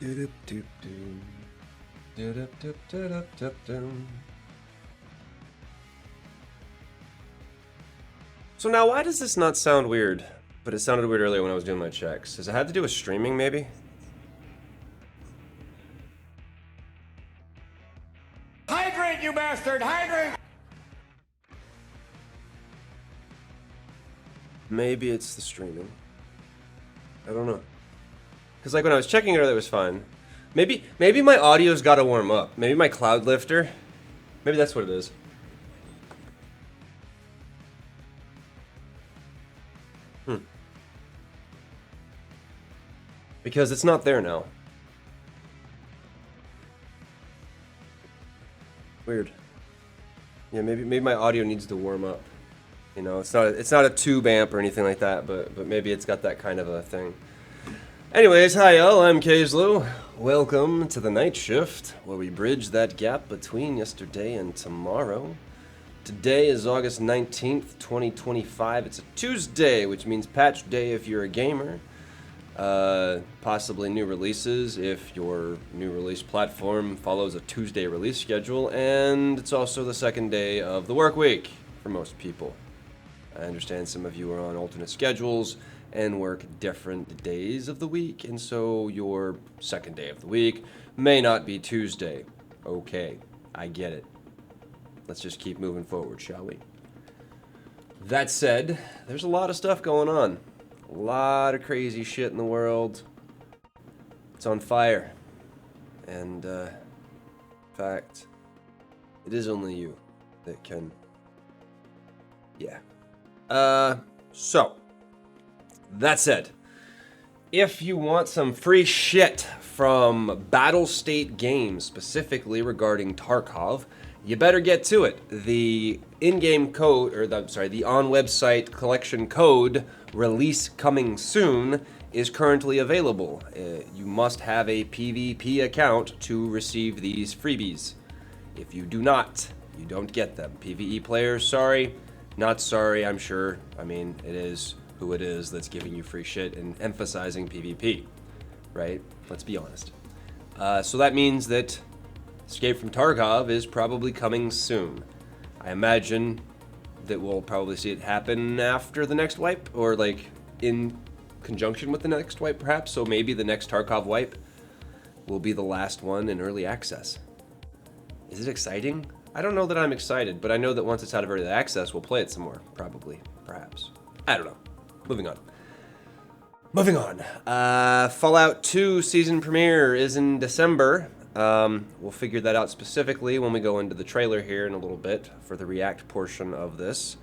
So now, why does this not sound weird? But it sounded weird earlier when I was doing my checks. Does it have to do with streaming, maybe? Hydrate, you bastard! Hydrate! Maybe it's the streaming. I don't know. Because like when I was checking it earlier, it was fine. Maybe my audio's got to warm up. Maybe my cloud lifter. Maybe that's what it is. Because it's not there now. Weird. Yeah, maybe my audio needs to warm up. You know, it's not a tube amp or anything like that, but maybe it's got that kind of a thing. Anyways, hi y'all, I'm Kazlo. Welcome to the night shift, where we bridge that gap between yesterday and tomorrow. Today is August 19th, 2025. It's a Tuesday, which means patch day if you're a gamer. Possibly new releases if your new release platform follows a Tuesday release schedule, and it's also the second day of the work week for most people. I understand some of you are on alternate schedules and work different days of the week, and so your second day of the week may not be Tuesday. Okay, I get it. Let's just keep moving forward, shall we? That said, there's a lot of stuff going on. A lot of crazy shit in the world. It's on fire. And, in fact, it is only you that can... Yeah. So, that said, if you want some free shit from Battle State Games, specifically regarding Tarkov, you better get to it. The in-game code, or the on-website collection code, release coming soon, is currently available. You must have a PvP account to receive these freebies. If you do not, you don't get them. PvE players, sorry. Not sorry, I'm sure. I mean, it is who it is that's giving you free shit and emphasizing PvP, right? Let's be honest. So that means that Escape from Tarkov is probably coming soon. I imagine that we'll probably see it happen after the next wipe, or like in conjunction with the next wipe perhaps, so maybe the next Tarkov wipe will be the last one in early access. Is it exciting? I don't know that I'm excited, but I know that once it's out of early access, we'll play it some more, probably, perhaps. I don't know. Moving on. Fallout 2 season premiere is in December. We'll figure that out specifically when we go into the trailer here in a little bit for the react portion of this.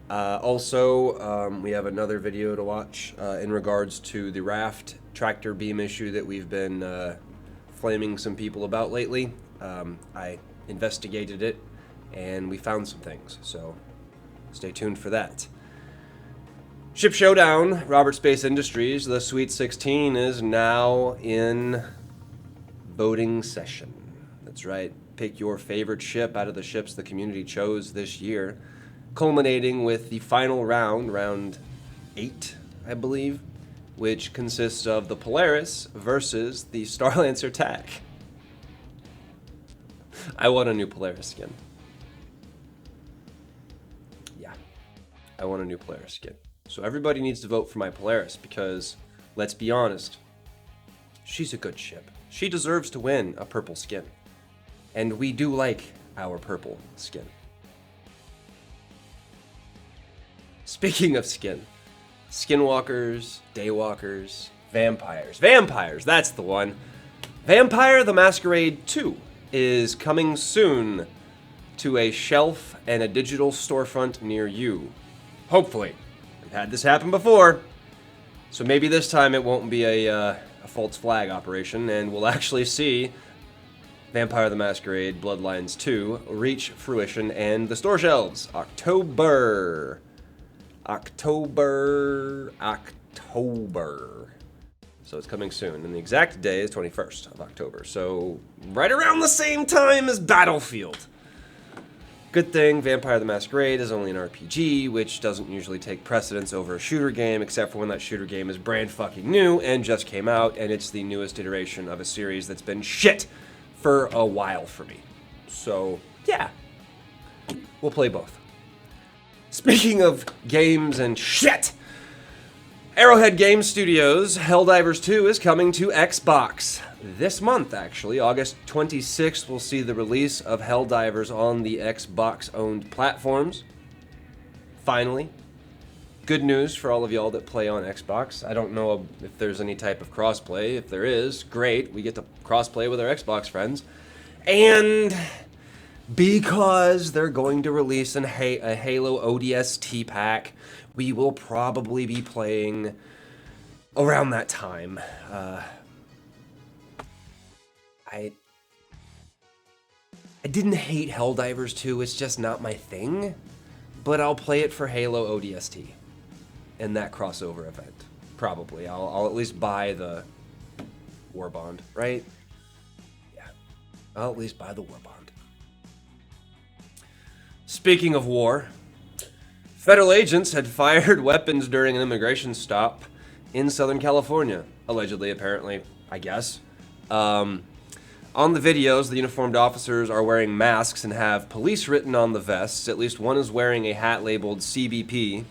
Also, we have another video to watch in regards to the raft tractor beam issue that we've been flaming some people about lately. I investigated it and we found some things, so stay tuned for that. Ship Showdown, Robert Space Industries, the Sweet 16 is now in voting session. That's right. Pick your favorite ship out of the ships the community chose this year, culminating with the final round, round 8, I believe, which consists of the Polaris versus the Starlancer TAC. I want a new Polaris skin. Yeah, I want a new Polaris skin. So everybody needs to vote for my Polaris because, let's be honest, she's a good ship. She deserves to win a purple skin. And we do like our purple skin. Speaking of skin, skinwalkers, daywalkers, vampires. Vampires, that's the one. Vampire the Masquerade 2 is coming soon to a shelf and a digital storefront near you. Hopefully. We've had this happen before. So maybe this time it won't be a false flag operation, and we'll actually see Vampire the Masquerade Bloodlines 2 reach fruition and the store shelves. October. So it's coming soon, and the exact day is 21st of October. So right around the same time as Battlefield. Good thing Vampire the Masquerade is only an RPG, which doesn't usually take precedence over a shooter game, except for when that shooter game is brand fucking new and just came out, and it's the newest iteration of a series that's been shit for a while for me. So, yeah. We'll play both. Speaking of games and shit, Arrowhead Game Studios' Helldivers 2 is coming to Xbox. This month, actually, August 26th, we'll see the release of Helldivers on the Xbox-owned platforms. Finally. Good news for all of y'all that play on Xbox. I don't know if there's any type of crossplay. If there is, great. We get to crossplay with our Xbox friends. And because they're going to release a Halo ODST pack, we will probably be playing around that time. I didn't hate Helldivers 2, it's just not my thing, but I'll play it for Halo ODST in that crossover event. Probably. I'll at least buy the War Bond, right? Yeah. I'll at least buy the War Bond. Speaking of war, federal agents had fired weapons during an immigration stop in Southern California. Allegedly, apparently, I guess. On the videos, the uniformed officers are wearing masks and have police written on the vests. At least one is wearing a hat labeled CBP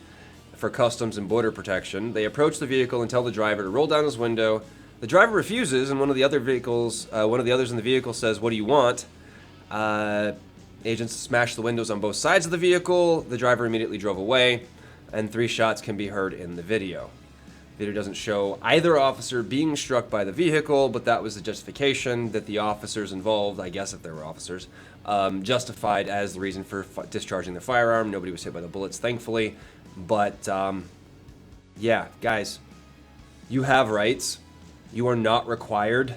for Customs and Border Protection. They approach the vehicle and tell the driver to roll down his window. The driver refuses, and one of the others in the vehicle says, "What do you want?" Agents smashed the windows on both sides of the vehicle. The driver immediately drove away, and 3 shots can be heard in the video. The video doesn't show either officer being struck by the vehicle, but that was the justification that the officers involved, I guess if there were officers, justified as the reason for discharging their firearm. Nobody was hit by the bullets, thankfully. But, yeah, guys, you have rights. You are not required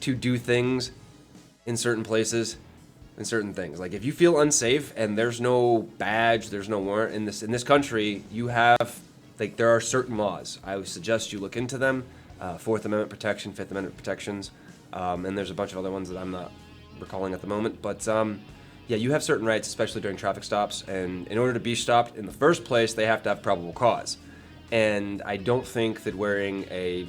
to do things in certain places and certain things. Like, if you feel unsafe and there's no badge, there's no warrant in this country, you have... Like, there are certain laws. I would suggest you look into them. Fourth Amendment protection, Fifth Amendment protections, and there's a bunch of other ones that I'm not recalling at the moment. But, yeah, you have certain rights, especially during traffic stops. And in order to be stopped in the first place, they have to have probable cause. And I don't think that wearing a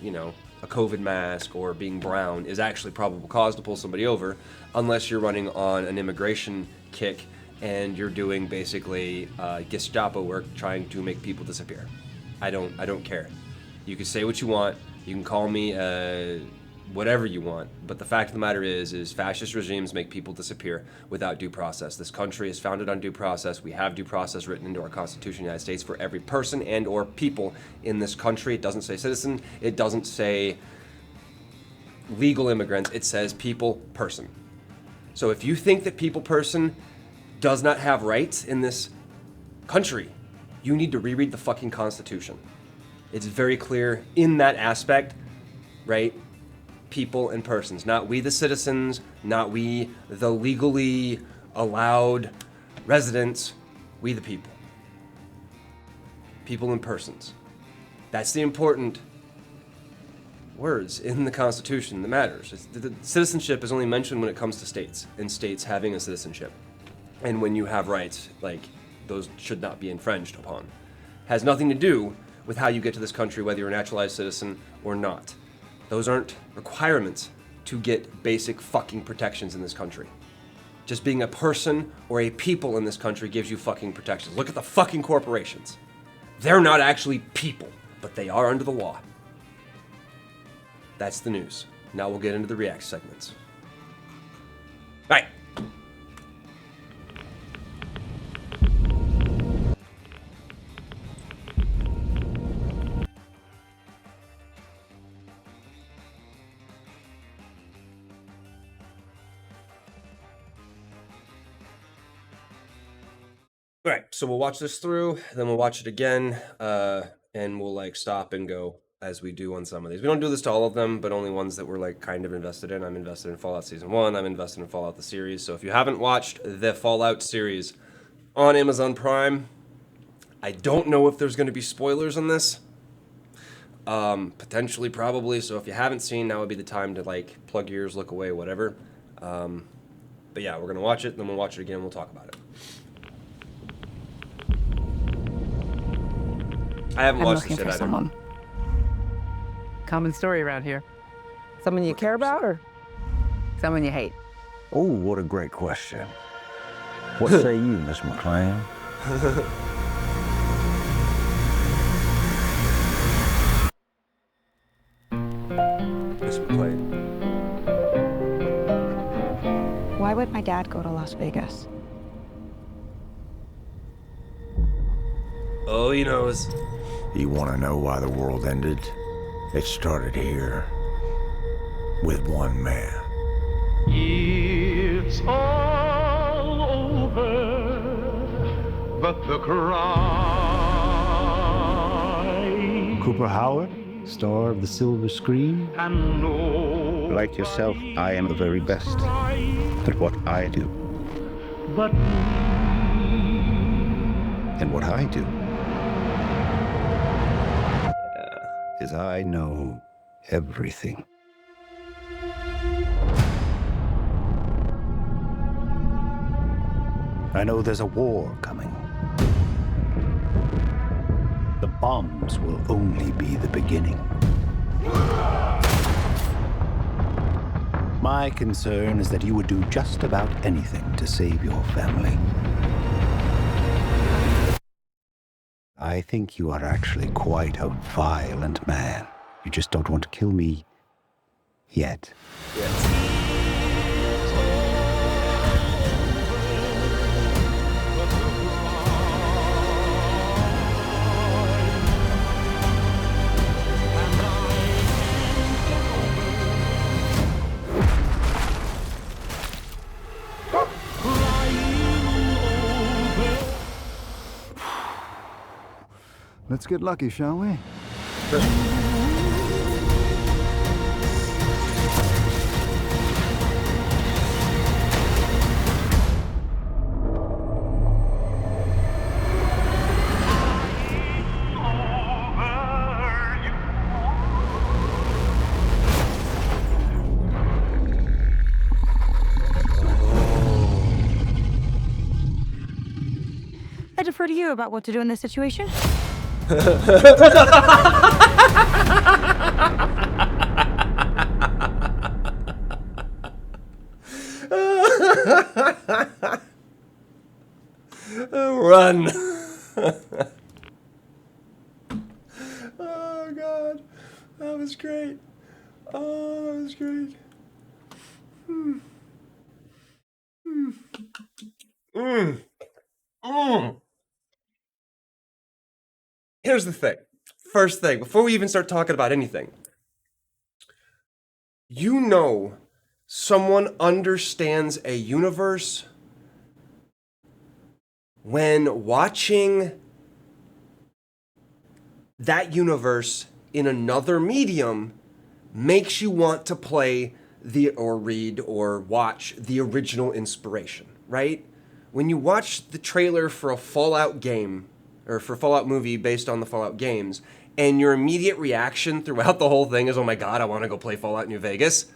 COVID mask or being brown is actually probable cause to pull somebody over, unless you're running on an immigration kick and you're doing basically Gestapo work trying to make people disappear. I don't care. You can say what you want. You can call me whatever you want. But the fact of the matter is fascist regimes make people disappear without due process. This country is founded on due process. We have due process written into our Constitution of the United States for every person and or people in this country. It doesn't say citizen. It doesn't say legal immigrants. It says people, person. So if you think that people, person does not have rights in this country, you need to reread the fucking Constitution. It's very clear in that aspect, right? People and persons, not we the citizens, not we the legally allowed residents, we the people. People and persons. That's the important words in the Constitution that matters. The citizenship is only mentioned when it comes to states, and states having a citizenship. And when you have rights, like, those should not be infringed upon. Has nothing to do with how you get to this country, whether you're a naturalized citizen or not. Those aren't requirements to get basic fucking protections in this country. Just being a person or a people in this country gives you fucking protections. Look at the fucking corporations. They're not actually people, but they are under the law. That's the news. Now we'll get into the React segments. All right. All right, so we'll watch this through, then we'll watch it again, and we'll like stop and go as we do on some of these. We don't do this to all of them, but only ones that we're like kind of invested in. I'm invested in Fallout Season 1, I'm invested in Fallout the series. So if you haven't watched the Fallout series on Amazon Prime, I don't know if there's going to be spoilers on this. Potentially, probably. So if you haven't seen, now would be the time to like plug your ears, look away, whatever. But yeah, we're going to watch it, then we'll watch it again, and we'll talk about it. I haven't I'm watched looking this for yet either. someone. Common story around here. Someone you care about or someone you hate? Oh, what a great question. What say you, Miss McClan? Miss McClane. Why would my dad go to Las Vegas? Oh, he knows. You want to know why the world ended? It started here with one man. It's all over, but the cry. Cooper Howard, star of the silver screen. And no, Like yourself, I am the very best at what I do. but And what I do is I know everything. I know there's a war coming. The bombs will only be the beginning. My concern is that you would do just about anything to save your family. I think you are actually quite a violent man. You just don't want to kill me yet. Let's get lucky, shall we? I defer to you about what to do in this situation. Run. Oh, God. That was great. Oh, that was great. Here's the thing. First thing, before we even start talking about anything, you know someone understands a universe when watching that universe in another medium makes you want to play or read or watch the original inspiration, right? When you watch the trailer for a Fallout game or for a Fallout movie based on the Fallout games, and your immediate reaction throughout the whole thing is, oh my God, I want to go play Fallout New Vegas,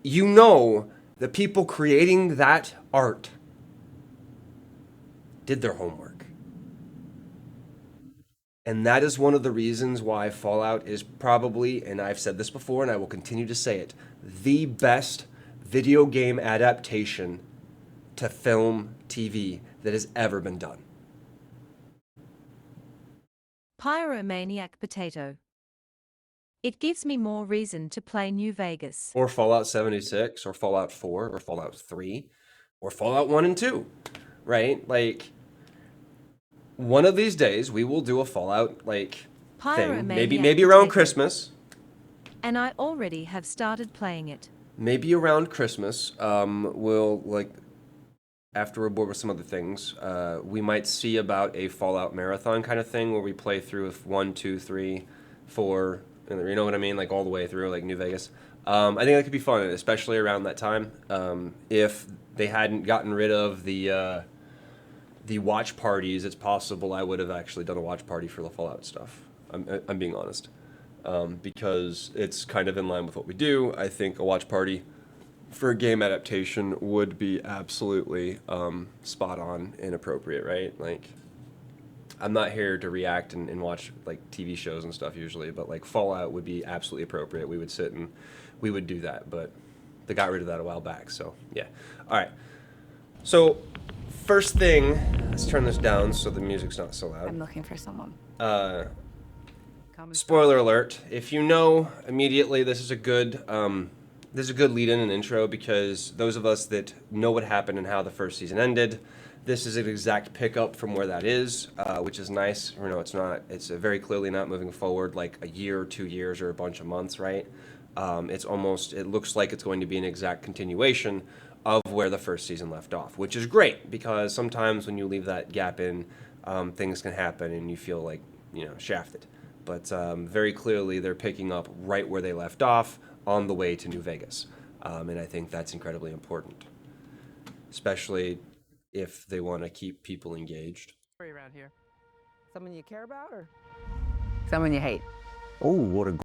you know the people creating that art did their homework. And that is one of the reasons why Fallout is probably, and I've said this before and I will continue to say it, the best video game adaptation to film TV that has ever been done. Pyromaniac Potato. It gives me more reason to play New Vegas. Or Fallout 76, or Fallout 4, or Fallout 3, or Fallout 1 and 2, right? Like, one of these days we will do a Fallout, like, thing. Maybe around Christmas. And I already have started playing it. Maybe around Christmas, we'll, like, after we're bored with some other things, we might see about a Fallout marathon kind of thing where we play through 1, 2, 3, 4, you know what I mean? Like all the way through, like New Vegas. I think that could be fun, especially around that time. If they hadn't gotten rid of the watch parties, it's possible I would have actually done a watch party for the Fallout stuff. I'm being honest. Because it's kind of in line with what we do. I think a watch party for a game adaptation would be absolutely spot on and appropriate, right? Like, I'm not here to react and watch like TV shows and stuff usually, but like Fallout would be absolutely appropriate. We would sit and we would do that, but they got rid of that a while back. So yeah. All right. So first thing, let's turn this down so the music's not so loud. I'm looking for someone. Spoiler alert! If you know immediately, this is a good lead-in and intro, because those of us that know what happened and how the first season ended, this is an exact pickup from where that is, which is nice. Or no, it's not. It's very clearly not moving forward like a year or 2 years or a bunch of months, right? It looks like it's going to be an exact continuation of where the first season left off, which is great, because sometimes when you leave that gap in, things can happen and you feel like, shafted. But very clearly they're picking up right where they left off on the way to New Vegas. And I think that's incredibly important, especially if they want to keep people engaged. Around here. Someone you care about or someone you hate? Oh, what a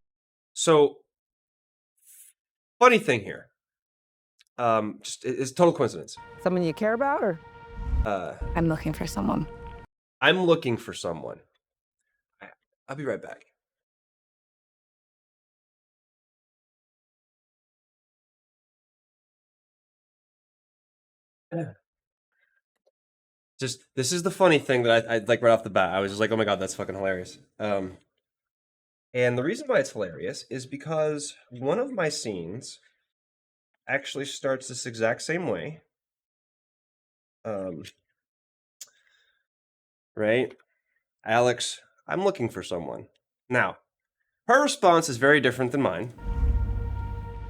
So, funny thing here. It's total coincidence. Someone you care about or? I'm looking for someone. I'm looking for someone. I'll be right back. This is the funny thing that I like right off the bat. I was just like, oh my god, that's fucking hilarious. And the reason why it's hilarious is because one of my scenes actually starts this exact same way. Right? Alex, I'm looking for someone. Now, her response is very different than mine.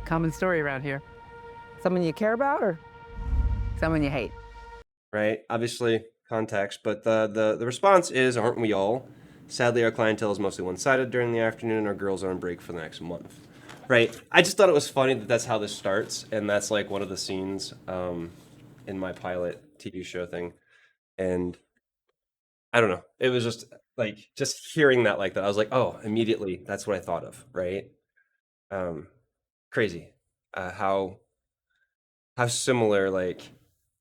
Common story around here. Someone you care about or someone you hate? Right? Obviously, context, but the response is, aren't we all? Sadly, our clientele is mostly one-sided during the afternoon, and our girls are on break for the next month. Right? I just thought it was funny that that's how this starts, and that's like one of the scenes in my pilot TV show thing. And I don't know. It was just hearing that like that. I was like, oh, immediately, that's what I thought of, right? Crazy. How similar like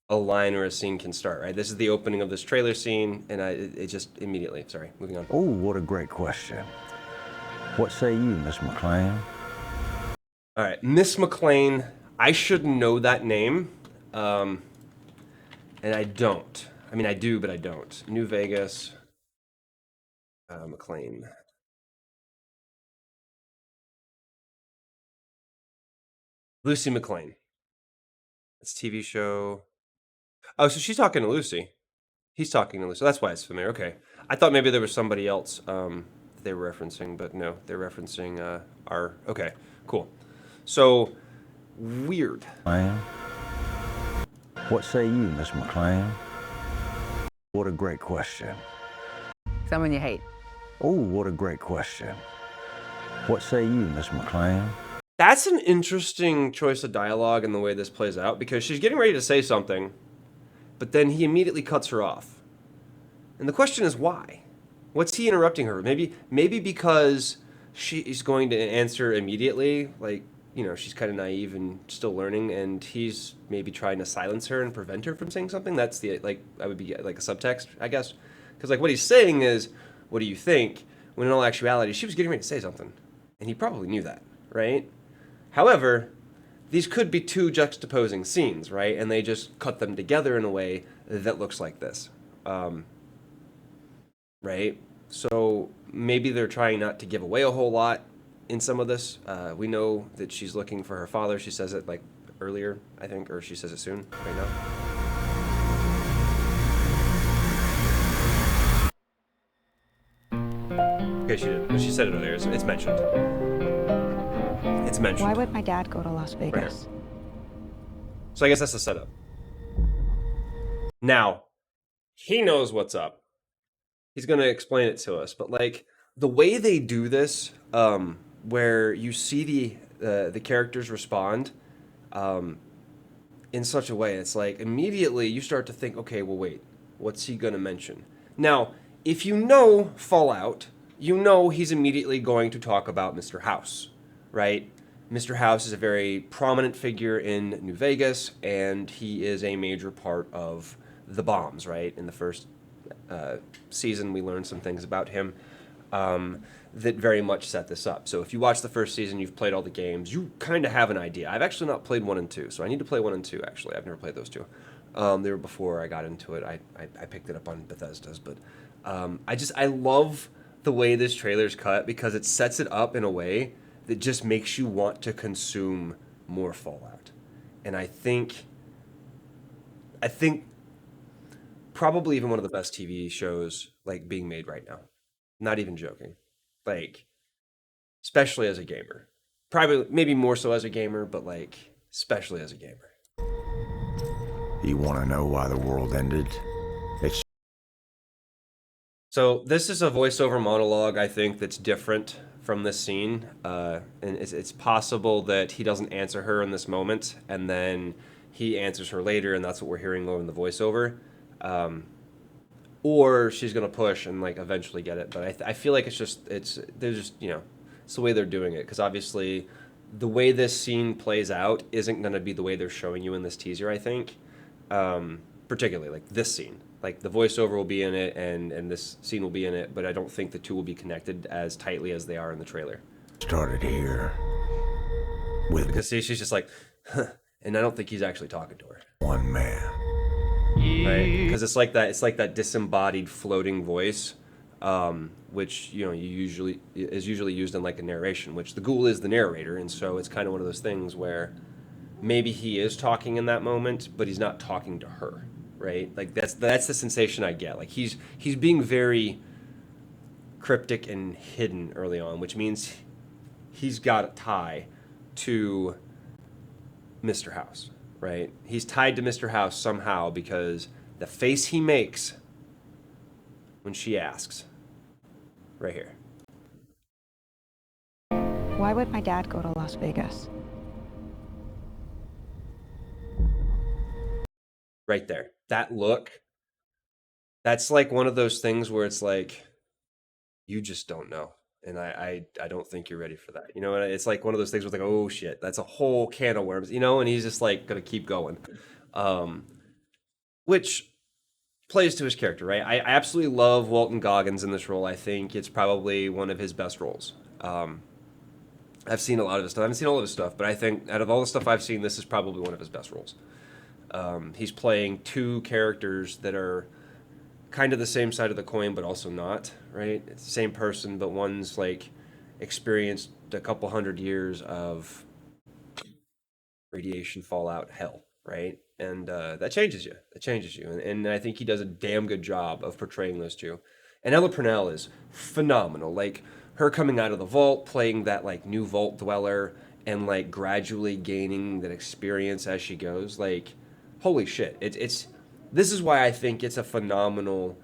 a line or a scene can start, right? This is the opening of this trailer scene, and it just immediately, sorry, moving on. Oh, what a great question. What say you, Miss McLean? All right, Miss McLean, I should know that name, and I don't. I mean, I do, but I don't. New Vegas, McLean. Lucy McLean. It's TV show. Oh, so she's talking to Lucy. He's talking to Lucy. That's why it's familiar. Okay. I thought maybe there was somebody else they were referencing, but no, they're referencing our... Okay, cool. So, weird. McLean? What say you, Miss McLean? What a great question. Someone you hate? Oh, what a great question. What say you, Miss McLean? That's an interesting choice of dialogue in the way this plays out, because she's getting ready to say something, but then he immediately cuts her off. And the question is why? What's he interrupting her? Maybe because she's going to answer immediately, like, she's kind of naive and still learning, and he's maybe trying to silence her and prevent her from saying something. That's I would be like a subtext, I guess. Because like what he's saying is, what do you think? When in all actuality, she was getting ready to say something. And he probably knew that, right? However, these could be two juxtaposing scenes, right? And they just cut them together in a way that looks like this. Right? So maybe they're trying not to give away a whole lot in some of this. We know that she's looking for her father. She says it like earlier, I think, or she says it soon, right now. Okay, she did. She said it earlier. It's mentioned. It's mentioned. Why would my dad go to Las Right Vegas? here. So I guess that's the setup. Now, he knows what's up. He's going to explain it to us. But like the way they do this, where you see the characters respond in such a way, it's like immediately you start to think, okay, well, wait, what's he going to mention? Now, if you know Fallout, you know he's immediately going to talk about Mr. House, right? Mr. House is a very prominent figure in New Vegas, and he is a major part of the bombs, right? In the first season, we learned some things about him that very much set this up. So if you watch the first season, you've played all the games, you kind of have an idea. I've actually not played 1 and 2, so I need to play 1 and 2, actually. I've never played those two. They were before I got into it. I picked it up on Bethesda's, but I love the way this trailer's cut because it sets it up in a way that just makes you want to consume more Fallout. And I think probably even one of the best TV shows like being made right now. Not even joking. Like, especially as a gamer. Probably maybe more so as a gamer, but like especially as a gamer. You want to know why the world ended? It's So this is a voiceover monologue, I think, that's different from this scene. And it's possible that he doesn't answer her in this moment, and then he answers her later, and that's what we're hearing over in the voiceover. Or she's gonna push and like eventually get it. But I feel like they're just it's the way they're doing it, because obviously the way this scene plays out isn't gonna be the way they're showing you in this teaser. I think, particularly like this scene. Like the voiceover will be in it and this scene will be in it, but I don't think the two will be connected as tightly as they are in the trailer. started here with Because see, she's just like, huh, and I don't think he's actually talking to her, one man. right? Because it's like that disembodied floating voice, which you usually is used in like a narration, which the ghoul is the narrator, and so it's kind of one of those things where maybe he is talking in that moment, but he's not talking to her. Right, like that's the sensation I get. Like he's being very cryptic and hidden early on, which means he's got a tie to Mr. House, right? He's tied to Mr. House somehow because the face he makes when she asks, right here. Why would my dad go to Las Vegas? Right there. That look, that's like one of those things where it's like, you just don't know. And I don't think you're ready for that. You know, and it's like one of those things where it's like, oh shit, that's a whole can of worms, and he's just like gonna keep going. Which plays to his character, right? I absolutely love Walton Goggins in this role. I think it's probably one of his best roles. I've seen a lot of his stuff. I haven't seen all of his stuff, but I think out of all the stuff I've seen, this is probably one of his best roles. He's playing two characters that are kind of the same side of the coin, but also not, right? It's the same person, but one's like experienced a couple hundred years of radiation fallout hell, right? And that changes you. It changes you. And I think he does a damn good job of portraying those two. And Ella Purnell is phenomenal. Like her coming out of the vault, playing that like new vault dweller, and like gradually gaining that experience as she goes, like holy shit. This is why I think it's a phenomenal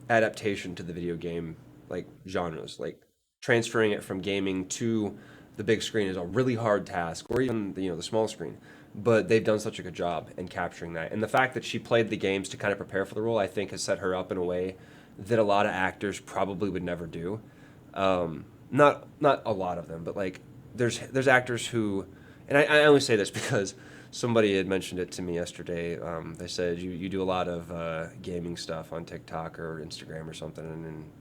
adaptation to the video game like genres. Like transferring it from gaming to the big screen is a really hard task, or even the small screen. But they've done such a good job in capturing that. And the fact that she played the games to kind of prepare for the role, I think has set her up in a way that a lot of actors probably would never do. Not a lot of them, but like there's actors who, and I only say this because somebody had mentioned it to me yesterday. They said you do a lot of gaming stuff on TikTok or Instagram or something,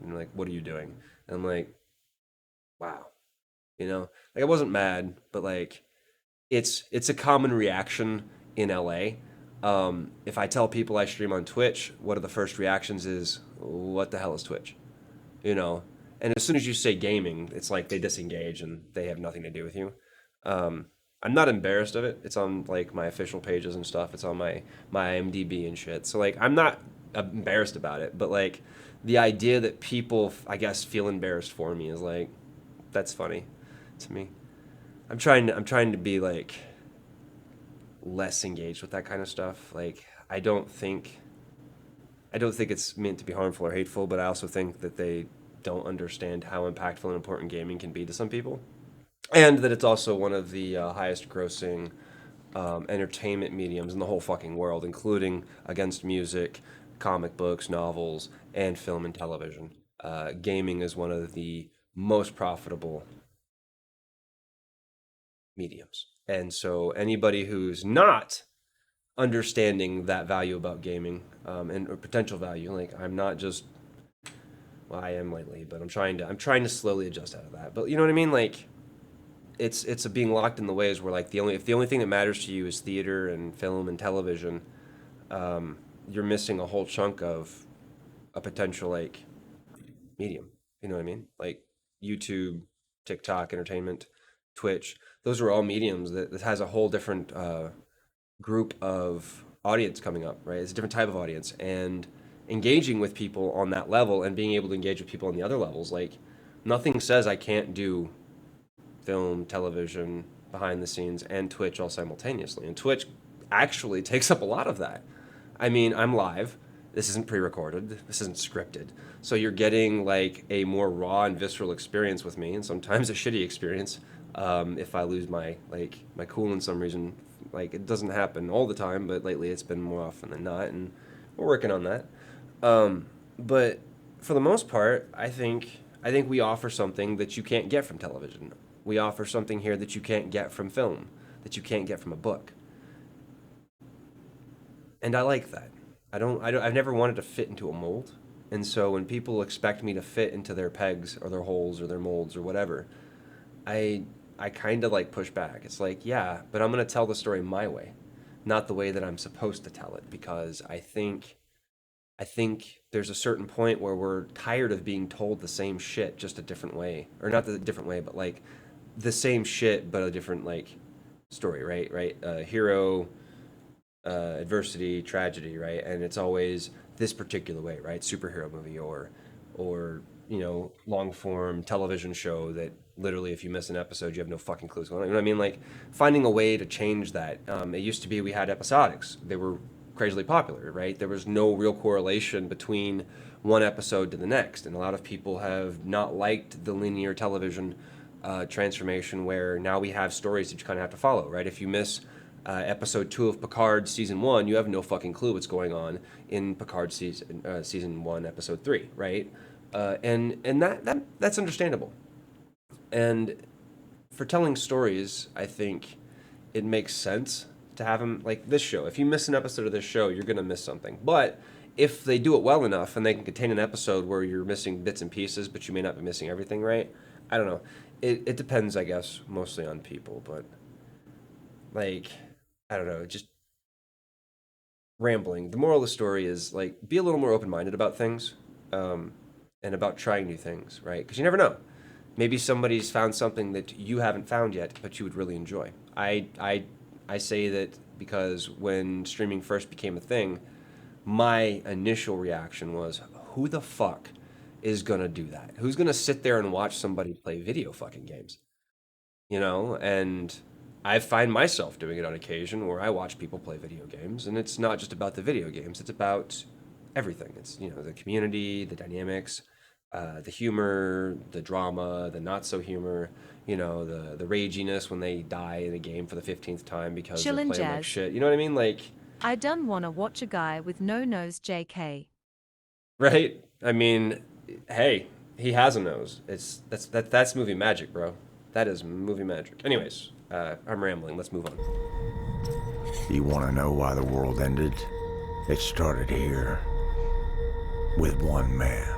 and like, what are you doing? And I'm like, wow, like I wasn't mad, but like it's a common reaction in LA. If I tell people I stream on Twitch, one of the first reactions is, what the hell is Twitch? And as soon as you say gaming, it's like they disengage and they have nothing to do with you. I'm not embarrassed of it. It's on like my official pages and stuff. It's on my IMDb and shit. So like I'm not embarrassed about it, but like the idea that people, I guess, feel embarrassed for me is like, that's funny to me. I'm trying to be like less engaged with that kind of stuff. Like I don't think it's meant to be harmful or hateful, but I also think that they don't understand how impactful and important gaming can be to some people. And that it's also one of the highest grossing entertainment mediums in the whole fucking world, including against music, comic books, novels, and film and television. Gaming is one of the most profitable mediums. And so anybody who's not understanding that value about gaming, and or potential value. Like I'm not just, well, I am lately, but I'm trying to slowly adjust out of that. But you know what I mean? Like it's a being locked in the ways where like if the only thing that matters to you is theater and film and television, you're missing a whole chunk of a potential like medium. You know what I mean? Like YouTube, TikTok, entertainment, Twitch. Those are all mediums that has a whole different group of audience coming up, right? It's a different type of audience, and engaging with people on that level and being able to engage with people on the other levels. Like nothing says I can't do film, television, behind the scenes, and Twitch all simultaneously. And Twitch actually takes up a lot of that. I mean, I'm live. This isn't pre-recorded. This isn't scripted. So you're getting like a more raw and visceral experience with me, and sometimes a shitty experience. If I lose my cool in some reason, like it doesn't happen all the time, but lately it's been more often than not, and we're working on that. But for the most part, I think we offer something that you can't get from television. We offer something here that you can't get from film, that you can't get from a book. And I like that. I've never wanted to fit into a mold. And so when people expect me to fit into their pegs or their holes or their molds or whatever, I kind of like push back. It's like, yeah, but I'm going to tell the story my way, not the way that I'm supposed to tell it, because I think there's a certain point where we're tired of being told the same shit, just a different way, or not the different way, but like the same shit, but a different like story, right? Right? Hero, adversity, tragedy, right? And it's always this particular way, right? Superhero movie or you know, long form television show that literally if you miss an episode you have no fucking clue what's going on. You know what I mean? Like finding a way to change that. It used to be we had episodics. They were crazily popular, right? There was no real correlation between one episode to the next, and a lot of people have not liked the linear television transformation where now we have stories that you kind of have to follow, right? If you miss episode 2 of Picard season 1, you have no fucking clue what's going on in Picard season 1 episode 3, right? And that's understandable. And for telling stories, I think it makes sense to have them like this show. If you miss an episode of this show, you're gonna miss something. But if they do it well enough and they can contain an episode where you're missing bits and pieces, but you may not be missing everything, right? I don't know. It depends, I guess, mostly on people, but like, I don't know, just rambling. The moral of the story is like be a little more open-minded about things, and about trying new things, right? Because you never know. Maybe somebody's found something that you haven't found yet, but you would really enjoy. I say that because when streaming first became a thing, my initial reaction was, who the fuck is gonna do that? Who's gonna sit there and watch somebody play video fucking games? You know, and I find myself doing it on occasion where I watch people play video games, and it's not just about the video games, it's about everything. It's, you know, the community, the dynamics, the humor, the drama, the not so humor, you know, the raginess when they die in a game for the 15th time because they're Chillin' playing like jazz. shit. You know what I mean? Like, I done wanna watch a guy with no nose, JK. right? I mean, hey, he has a nose. That's movie magic, bro. That is movie magic. Anyways, I'm rambling. Let's move on. You want to know why the world ended? It started here with one man.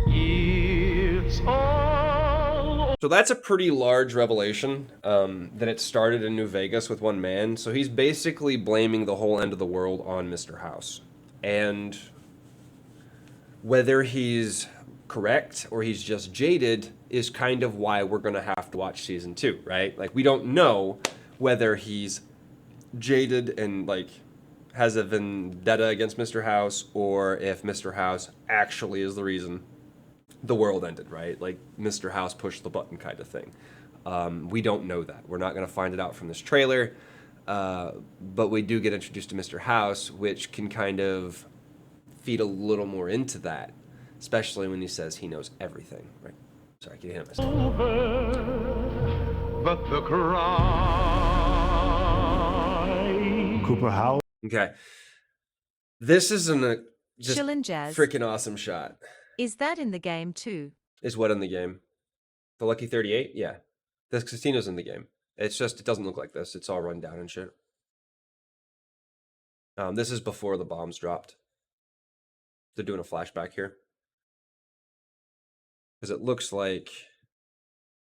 It's all So that's a pretty large revelation, that it started in New Vegas with one man. So he's basically blaming the whole end of the world on Mr. House. And whether he's correct or he's just jaded is kind of why we're going to have to watch season 2, right? Like, we don't know whether he's jaded and, like, has a vendetta against Mr. House or if Mr. House actually is the reason the world ended, right? Like, Mr. House pushed the button kind of thing. We don't know that. We're not going to find it out from this trailer, but we do get introduced to Mr. House, which can kind of feed a little more into that, especially when he says he knows everything, right? Sorry, can you hear myself? over, but the cry. Cooper, how? Okay. This is just Chillin' jazz. freaking awesome shot. Is that in the game too? Is what in the game? The Lucky 38? Yeah. The casino's in the game. It's just, it doesn't look like this. It's all run down and shit. This is before the bombs dropped. They're doing a flashback here. Because it looks like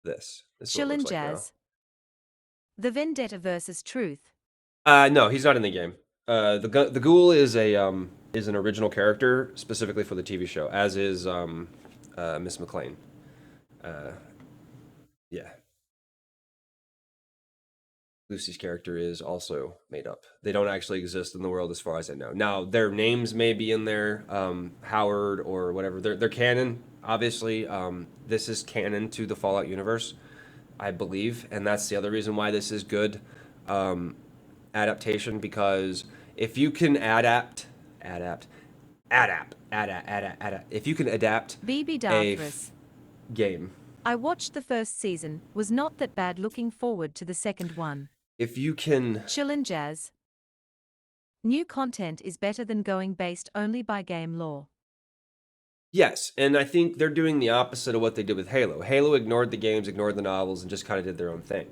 this. This is what it Chill looks and like now. Jazz. The Vendetta versus Truth. No, he's not in the game. The ghoul is an original character specifically for the TV show, as is Miss McLean. Yeah. Lucy's character is also made up. They don't actually exist in the world as far as I know. Now, their names may be in there, Howard or whatever. They're canon, obviously. This is canon to the Fallout universe, I believe, and that's the other reason why this is good adaptation, because if you can if you can adapt BB a Darthras. game, I watched the first season, was not that bad, looking forward to the second one. if you can Chill and Jazz. New content is better than going based only by game lore. Yes, and I think they're doing the opposite of what they did with Halo. Halo ignored the games, ignored the novels, and just kind of did their own thing.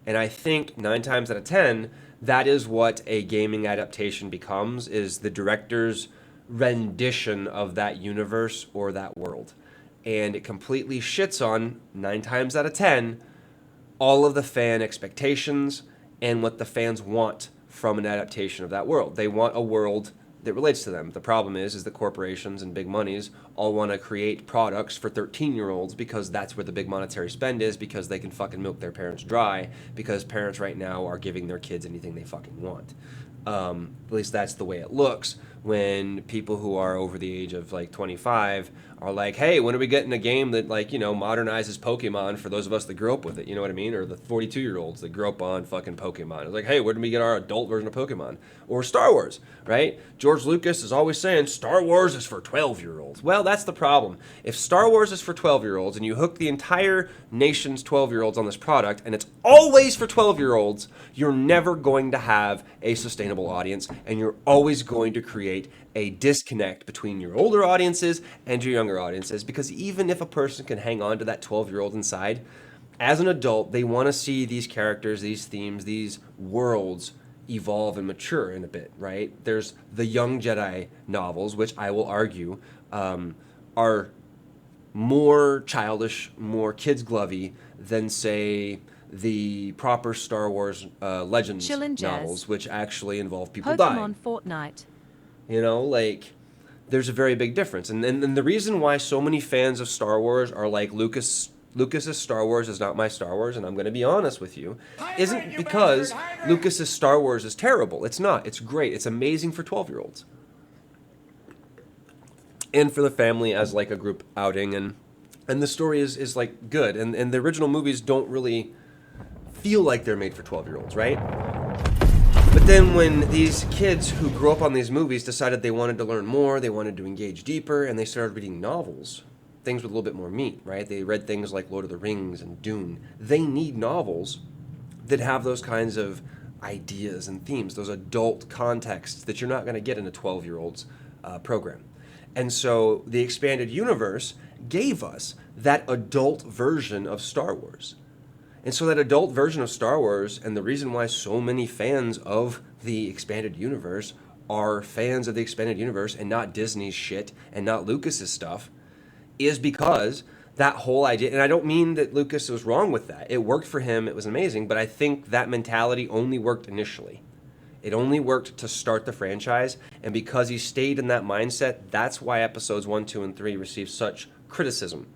And I think 9 times out of 10, that is what a gaming adaptation becomes, is the director's rendition of that universe or that world. And it completely shits on, 9 times out of 10, all of the fan expectations and what the fans want from an adaptation of that world. They want a world that relates to them. The problem is that corporations and big monies all want to create products for 13-year-olds because that's where the big monetary spend is, because they can fucking milk their parents dry, because parents right now are giving their kids anything they fucking want. At least that's the way it looks when people who are over the age of like 25 are like, hey, when are we getting a game that, like, you know, modernizes Pokemon for those of us that grew up with it, you know what I mean? Or the 42-year-olds that grew up on fucking Pokemon. It's like, hey, when do we get our adult version of Pokemon? Or Star Wars, right? George Lucas is always saying Star Wars is for 12-year-olds. Well, that's the problem. If Star Wars is for 12-year-olds and you hook the entire nation's 12-year-olds on this product and it's always for 12-year-olds, you're never going to have a sustainable audience, and you're always going to create a disconnect between your older audiences and your younger audiences, because even if a person can hang on to that 12-year-old inside, as an adult, they want to see these characters, these themes, these worlds evolve and mature in a bit, right? There's the Young Jedi novels, which I will argue are more childish, more kids glovey than, say, the proper Star Wars Legends novels, which actually involve people dying. Pokemon Fortnite. You know, like, there's a very big difference. And the reason why so many fans of Star Wars are like, Lucas's Star Wars is not my Star Wars, and I'm going to be honest with you, isn't because Lucas's Star Wars is terrible. It's not. It's great. It's amazing for 12-year-olds. And for the family as, like, a group outing. And the story is like, good. And the original movies don't really feel like they're made for 12-year-olds, right? But then when these kids who grew up on these movies decided they wanted to learn more, they wanted to engage deeper, and they started reading novels, things with a little bit more meat, right? They read things like Lord of the Rings and Dune. They need novels that have those kinds of ideas and themes, those adult contexts that you're not going to get in a 12-year-old's program. And so the expanded universe gave us that adult version of Star Wars. And so that adult version of Star Wars, and the reason why so many fans of the expanded universe are fans of the expanded universe and not Disney's shit and not Lucas's stuff, is because that whole idea, and I don't mean that Lucas was wrong with that. It worked for him. It was amazing. But I think that mentality only worked initially. It only worked to start the franchise. And because he stayed in that mindset, that's why episodes 1, 2, and 3 received such criticism.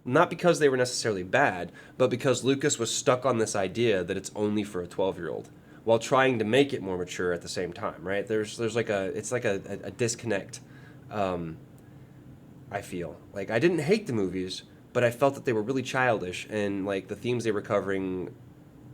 Not because they were necessarily bad, but because Lucas was stuck on this idea that it's only for a 12-year-old, while trying to make it more mature at the same time, right? There's like it's like a disconnect. I feel like I didn't hate the movies, but I felt that they were really childish, and like the themes they were covering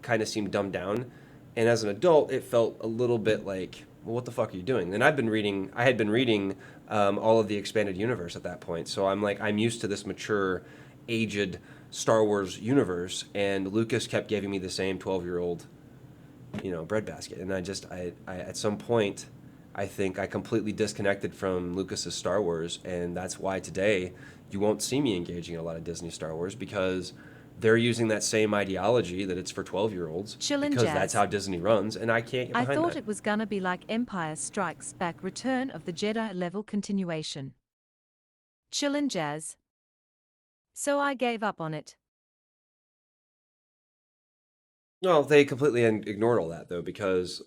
kind of seemed dumbed down. And as an adult, it felt a little bit like, well, what the fuck are you doing? And I had been reading all of the expanded universe at that point, so I'm used to this mature, aged Star Wars universe, and Lucas kept giving me the same 12-year-old, breadbasket. And I at some point, I think I completely disconnected from Lucas's Star Wars, and that's why today you won't see me engaging in a lot of Disney Star Wars, because they're using that same ideology that it's for 12-year-olds Chillin' because jazz. that's how Disney runs, and I can't get I behind thought that. it was gonna be like Empire Strikes Back Return of the Jedi level continuation. Chillin' jazz. So I gave up on it. No, they completely ignored all that though, because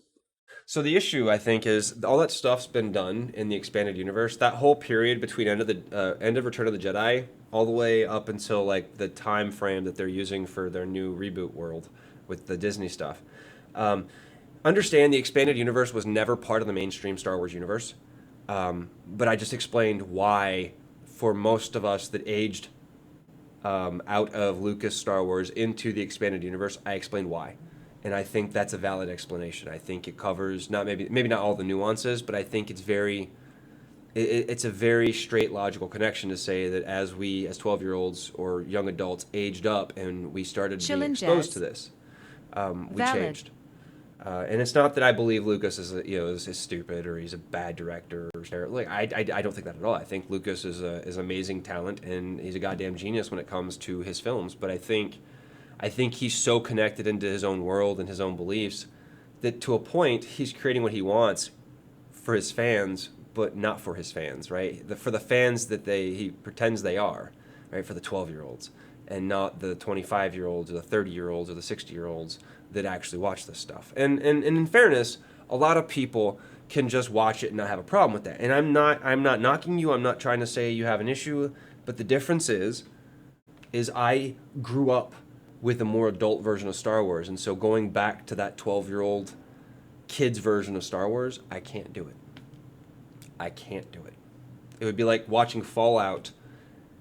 so the issue I think is all that stuff's been done in the expanded universe. That whole period between end of Return of the Jedi all the way up until like the time frame that they're using for their new reboot world with the Disney stuff. Um, Understand the expanded universe was never part of the mainstream Star Wars universe, but I just explained why for most of us that aged out of Lucas Star Wars into the expanded universe, I explained why. And I think that's a valid explanation. I think it covers not maybe not all the nuances, but I think it's a very straight logical connection to say that as we as 12-year-olds or young adults aged up and we started being Chillin' exposed jazz. to this, we Valid. changed. And it's not that I believe Lucas is stupid or he's a bad director or like I don't think that at all. I think Lucas is amazing talent and he's a goddamn genius when it comes to his films. But I think he's so connected into his own world and his own beliefs that to a point he's creating what he wants for his fans, but not for his fans, right? For the fans that he pretends they are, right? For the 12-year-olds and not the 25-year-olds or the 30-year-olds or the 60-year-olds that actually watch this stuff. And in fairness, a lot of people can just watch it and not have a problem with that. And I'm not knocking you. I'm not trying to say you have an issue, but the difference is I grew up with a more adult version of Star Wars, and so going back to that 12-year-old kid's version of Star Wars, I can't do it. I can't do it. It would be like watching Fallout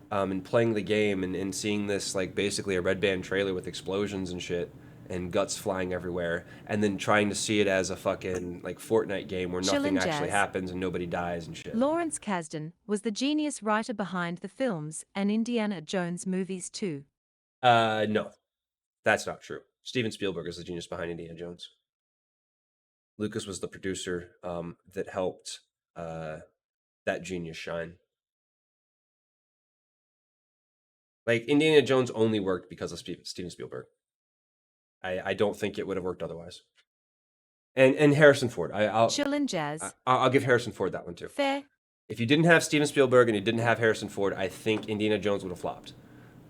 and playing the game and seeing this like basically a red band trailer with explosions and shit and guts flying everywhere, and then trying to see it as a fucking like Fortnite game where nothing Chillin' actually jazz. happens and nobody dies and shit. Lawrence Kasdan was the genius writer behind the films and Indiana Jones movies too. No, that's not true. Steven Spielberg is the genius behind Indiana Jones. Lucas was the producer that helped that genius shine. Like Indiana Jones only worked because of Steven Spielberg. I don't think it would have worked otherwise. And Harrison Ford. Chillin' jazz. I'll give Harrison Ford that one too. Fair. If you didn't have Steven Spielberg and you didn't have Harrison Ford, I think Indiana Jones would have flopped,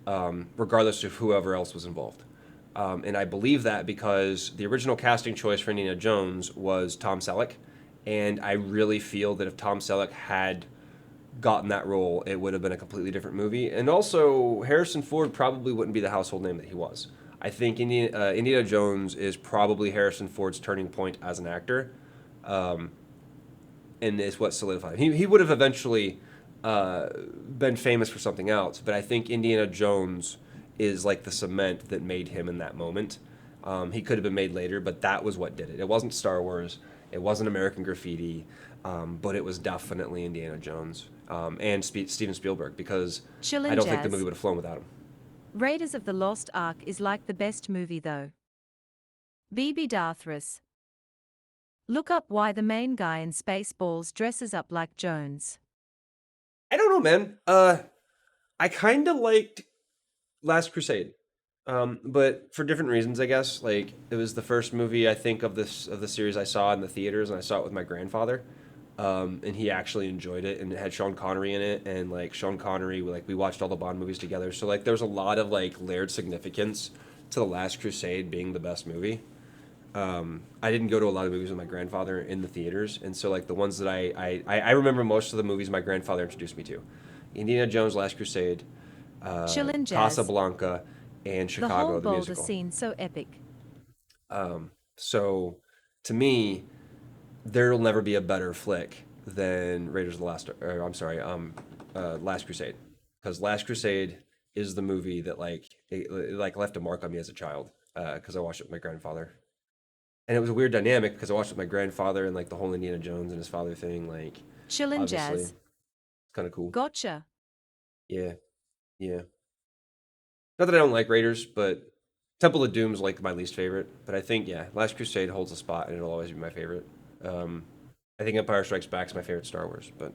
regardless of whoever else was involved. And I believe that because the original casting choice for Indiana Jones was Tom Selleck, and I really feel that if Tom Selleck had gotten that role, it would have been a completely different movie. And also, Harrison Ford probably wouldn't be the household name that he was. I think Indiana Jones is probably Harrison Ford's turning point as an actor, and is what solidified him. He would have eventually been famous for something else, but I think Indiana Jones is like the cement that made him in that moment. He could have been made later, but that was what did it. It wasn't Star Wars, it wasn't American Graffiti, but it was definitely Indiana Jones and Steven Spielberg, because Chillin' I don't jazz. think the movie would have flown without him. Raiders of the Lost Ark is like the best movie though. BB Darthras. Look up why the main guy in Spaceballs dresses up like Jones. I don't know, man. I kind of liked Last Crusade, but for different reasons, I guess. Like it was the first movie I think of the series I saw in the theaters, and I saw it with my grandfather, and he actually enjoyed it, and it had Sean Connery in it, and like Sean Connery, we watched all the Bond movies together, so like there was a lot of like layered significance to the Last Crusade being the best movie. I didn't go to a lot of movies with my grandfather in the theaters, and so like the ones that I remember most of the movies my grandfather introduced me to: Indiana Jones, Last Crusade, Chillin' jazz. Casablanca, and The Chicago whole the Boulder musical. scene so epic. So to me, there'll never be a better flick than Raiders of the Last. Or, I'm sorry, Last Crusade, because Last Crusade is the movie that it left a mark on me as a child, because I watched it with my grandfather. And it was a weird dynamic because I watched it with my grandfather and like the whole Indiana Jones and his father thing. Like, Chillin' obviously, jazz. it's kind of cool. Gotcha. Yeah, yeah. Not that I don't like Raiders, but Temple of Doom's like my least favorite. But I think Last Crusade holds a spot and it'll always be my favorite. I think Empire Strikes Back is my favorite Star Wars, but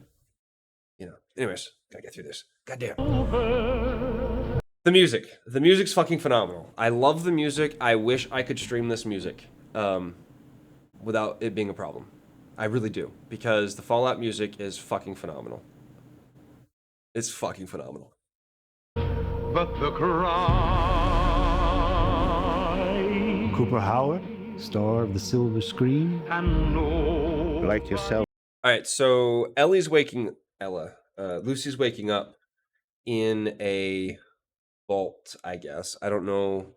anyways, gotta get through this. Goddamn. over. The music. The music's fucking phenomenal. I love the music. I wish I could stream this music without it being a problem. I really do. Because the Fallout music is fucking phenomenal. It's fucking phenomenal. But the cry Cooper Howard, star of the silver screen. and no Like yourself. Alright, so Lucy's waking up in a vault, I guess. I don't know.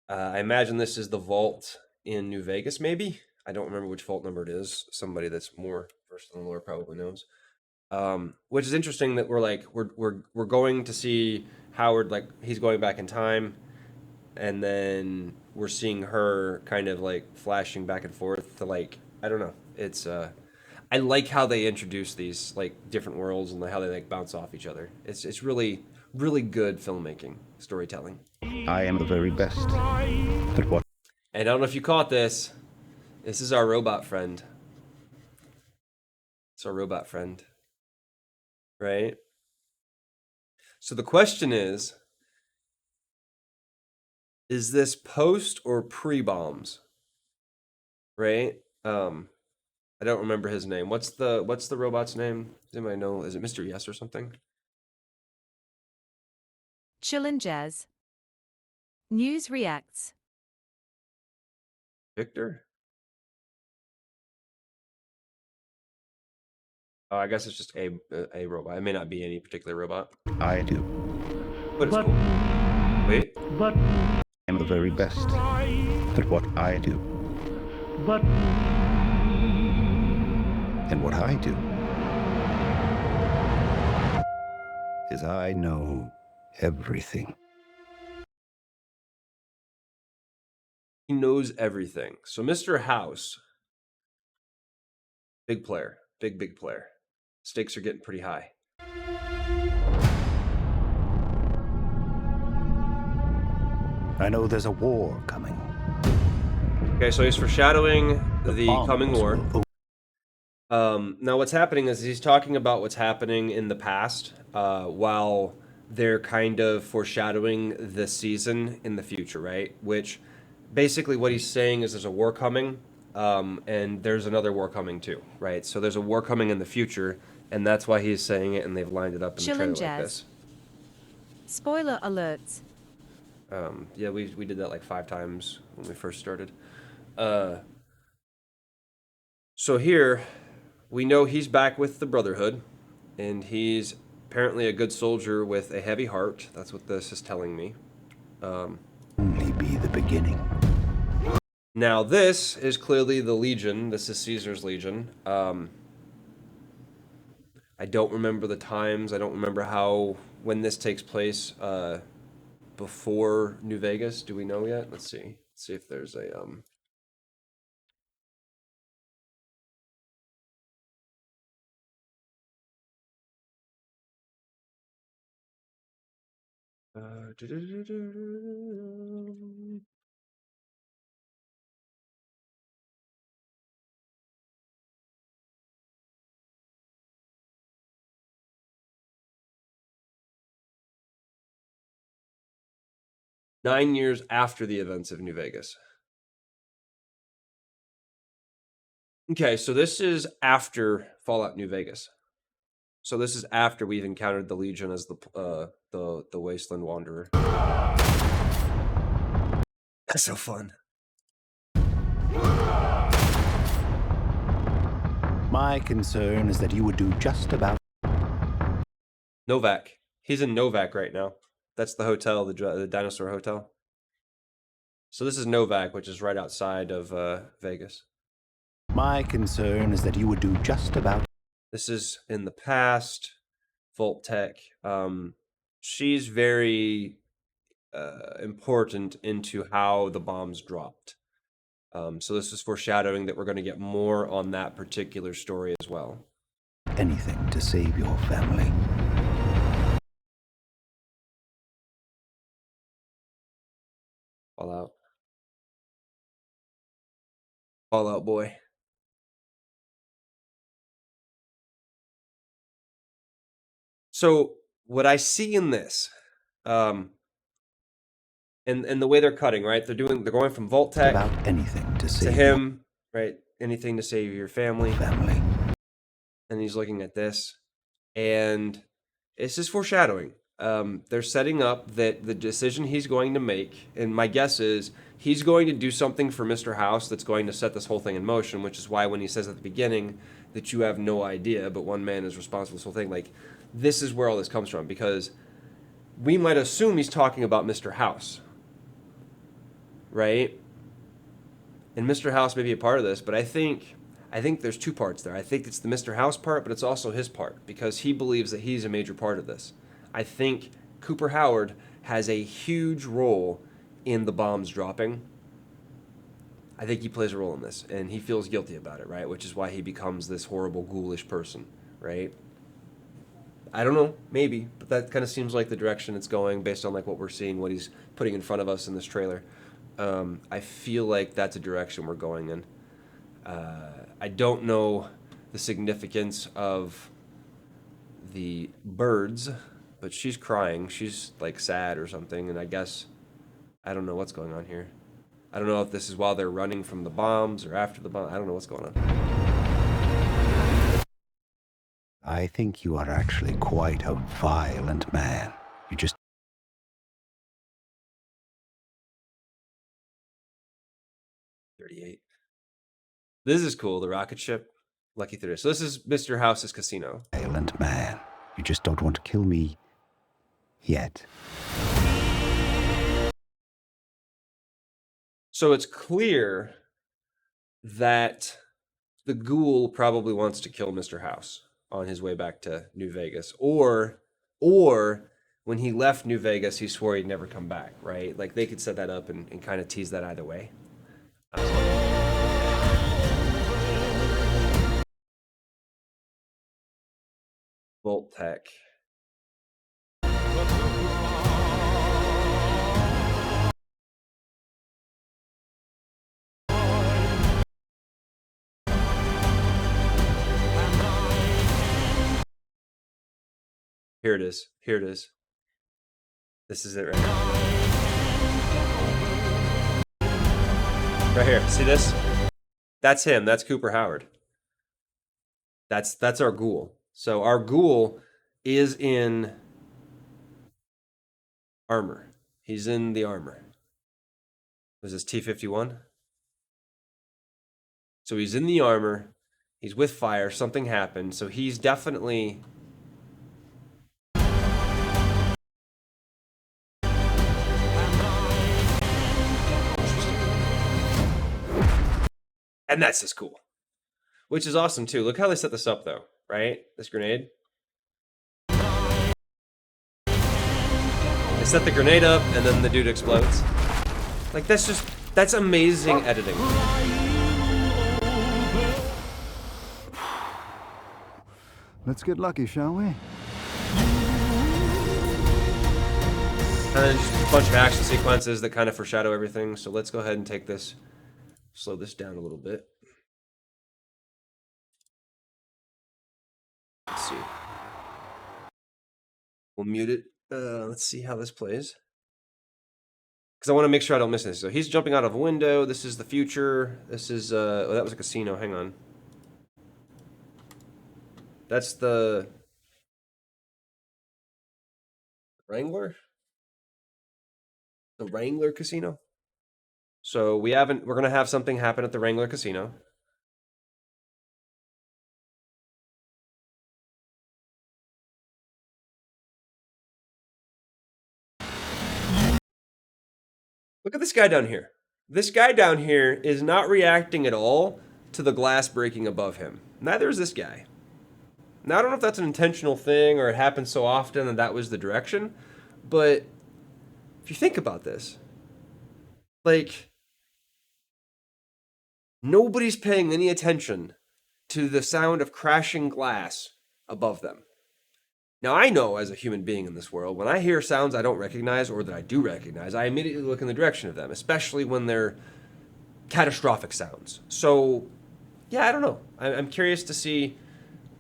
I imagine this is the vault in New Vegas, maybe? I don't remember which vault number it is. Somebody that's more versed in the lore probably knows. Which is interesting that we're going to see Howard, like, he's going back in time, and then we're seeing her kind of like flashing back and forth to, like, I don't know. It's I like how they introduce these like different worlds and how they like bounce off each other. It's really good filmmaking, storytelling. I am the very best. But what? And I don't know if you caught this. This is our robot friend. It's our robot friend. Right? So the question is this post or pre-bombs? Right? I don't remember his name. What's the robot's name? Does anybody know? Is it Mr. Yes or something? Chillin' Jazz. News reacts. Victor? Oh, I guess it's just a robot. It may not be any particular robot. I do. But it's cool. Wait. but I am the very best. But what I do. but And what I do. Is I know everything. He knows everything. So Mr. House, big player. Big player. Stakes are getting pretty high. I know there's a war coming. Okay, so he's foreshadowing the bombs coming war. will Now what's happening is he's talking about what's happening in the past, while they're kind of foreshadowing the season in the future, right? Which basically what he's saying is there's a war coming, and there's another war coming too, right? So there's a war coming in the future, and that's why he's saying it, and they've lined it up in the trailer Chillin' like Jazz. this. Spoiler alerts. Yeah, we did that like 5 times when we first started. So here, we know he's back with the Brotherhood, and he's apparently a good soldier with a heavy heart. That's what this is telling me. only be the beginning. Now this is clearly the Legion. This is Caesar's Legion. I don't remember the times. I don't remember when this takes place. Before New Vegas. Do we know yet? Let's see. Let's see if there's a Nine years after the events of New Vegas. Okay, so this is after Fallout New Vegas. So this is after we've encountered the Legion as the Wasteland Wanderer. That's so fun. My concern is that you would do just about. Novak. He's in Novak right now. That's the hotel, the dinosaur hotel. So this is Novak, which is right outside of Vegas. My concern is that you would do just about. This is in the past. Volt Tech. She's very important into how the bombs dropped. So this is foreshadowing that we're going to get more on that particular story as well. Anything to save your family. Fallout. Fallout boy. So what I see in this And the way they're cutting, right? They're going from Vault Tech About anything to to save him, right? Anything to save your family. your family. And he's looking at this, and it's just foreshadowing. They're setting up that the decision he's going to make, and my guess is he's going to do something for Mr. House that's going to set this whole thing in motion, which is why when he says at the beginning that you have no idea, but one man is responsible for this whole thing, like, this is where all this comes from, because we might assume he's talking about Mr. House, right? And Mr. House may be a part of this, but I think there's two parts there. I think it's the Mr. House part, but it's also his part, because he believes that he's a major part of this. I think Cooper Howard has a huge role in the bombs dropping. I think he plays a role in this, and he feels guilty about it, right? Which is why he becomes this horrible, ghoulish person, right? I don't know, maybe, but that kind of seems like the direction it's going based on like what we're seeing, what he's putting in front of us in this trailer. I feel like that's a direction we're going in. I don't know the significance of the birds, but she's crying. She's like sad or something, and I guess I don't know what's going on here. I don't know if this is while they're running from the bombs or after the bomb. I don't know what's going on. I think you are actually quite a violent man. You just 38. This is cool, the rocket ship. Lucky 30. So this is Mr. House's casino. violent man. You just don't want to kill me yet. So it's clear that the ghoul probably wants to kill Mr. House on his way back to New Vegas. Or when he left New Vegas, he swore he'd never come back, right? Like they could set that up and kind of tease that either way. Volt Tech. Here it is. Here it is. This is it right here. Right here. See this? That's him. That's Cooper Howard. That's our ghoul. So our ghoul is in armor. He's in the armor. Was this T-51? So he's in the armor. He's with fire. Something happened. So he's definitely... And that's just cool. Which is awesome too. Look how they set this up though, right? This grenade. They set the grenade up and then the dude explodes. Like that's amazing editing. Let's get lucky, shall we? And then just a bunch of action sequences that kind of foreshadow everything. So let's go ahead and take this, slow this down a little bit. Let's see. We'll mute it. Let's see how this plays. Because I want to make sure I don't miss this. So he's jumping out of a window. This is the future. This is, oh, that was a casino. Hang on. That's the Wrangler? The Wrangler Casino? So we're going to have something happen at the Wrangler Casino. Look at this guy down here. This guy down here is not reacting at all to the glass breaking above him. Neither is this guy. Now, I don't know if that's an intentional thing or it happens so often and that was the direction, but if you think about this, like, nobody's paying any attention to the sound of crashing glass above them. Now, I know as a human being in this world, when I hear sounds I don't recognize or that I do recognize, I immediately look in the direction of them, especially when they're catastrophic sounds. So, yeah, I don't know. I'm curious to see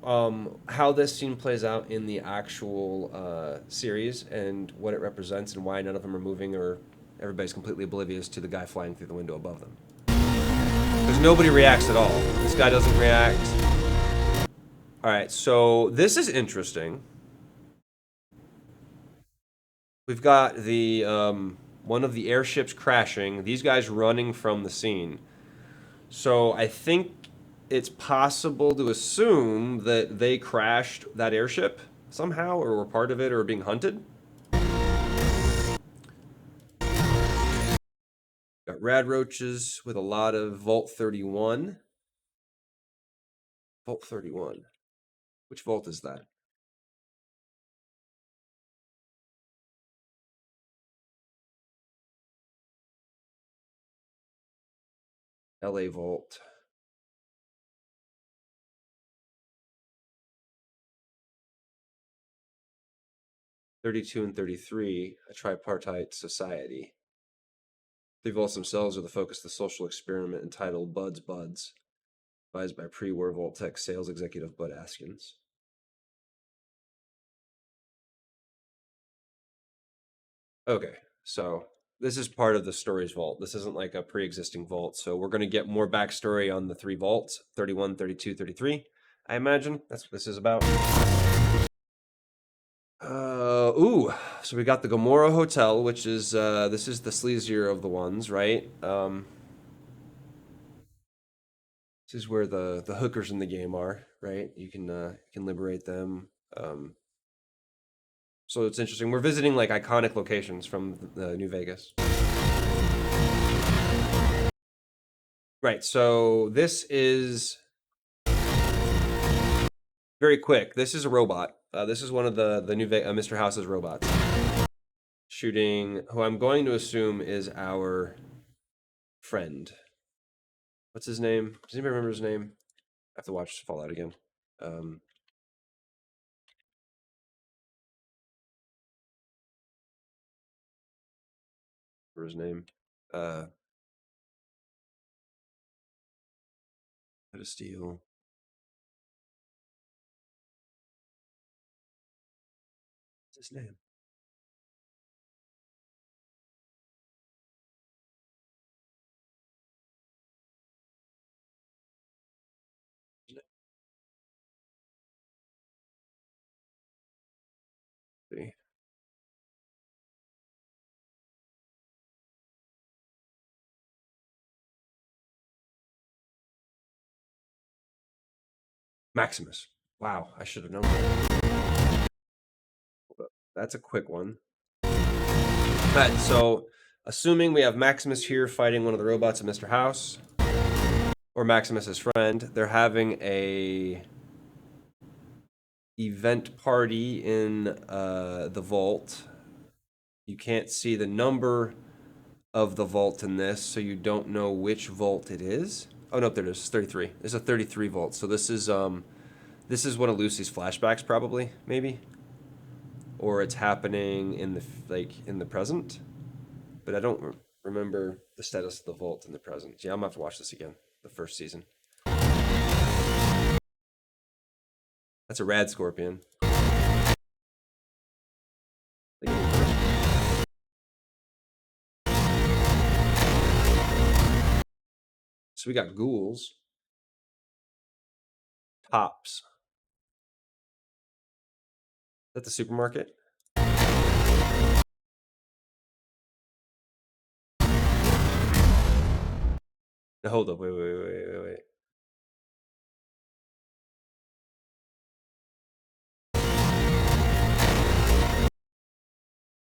how this scene plays out in the actual series and what it represents and why none of them are moving or everybody's completely oblivious to the guy flying through the window above them. Because nobody reacts at all. This guy doesn't react. Alright, so this is interesting. We've got the one of the airships crashing, these guys running from the scene. So I think it's possible to assume that they crashed that airship somehow, or were part of it, or were being hunted. Got rad roaches with a lot of Vault 31. Vault 31. Which vault is that? LA Vault. '32 and 33, a tripartite society. The vaults themselves are the focus of the social experiment entitled Buds Buds, advised by pre-war Vault-Tec sales executive Bud Askins. Okay, so this is part of the story's vault. This isn't like a pre-existing vault, so we're going to get more backstory on the three vaults, 31, 32, 33. I imagine that's what this is about. Ooh, so we got the Gomorrah Hotel, which is, this is the sleazier of the ones, right? This is where the hookers in the game are, right? You can liberate them. So it's interesting. We're visiting like iconic locations from the New Vegas. Right, so this is very quick. This is a robot. This is one of the new Mr. House's robots. Shooting, who I'm going to assume is our friend. What's his name? Does anybody remember his name? I have to watch Fallout again. For his name. Head of Steel. What's his name? See. Maximus. Wow, I should have known that. That's a quick one. Alright, so assuming we have Maximus here fighting one of the robots of Mr. House, or Maximus's friend, they're having a event party in the vault. You can't see the number of the vault in this, so you don't know which vault it is. Oh no, there it is. It's 33. It's a 33 vault. So this is one of Lucy's flashbacks, probably, maybe, or it's happening in the present. But I don't remember the status of the vault in the present. Yeah, I'm gonna have to watch this again. The first season. That's a rad scorpion. So we got ghouls. Tops. Is that the supermarket? Now, hold up, wait.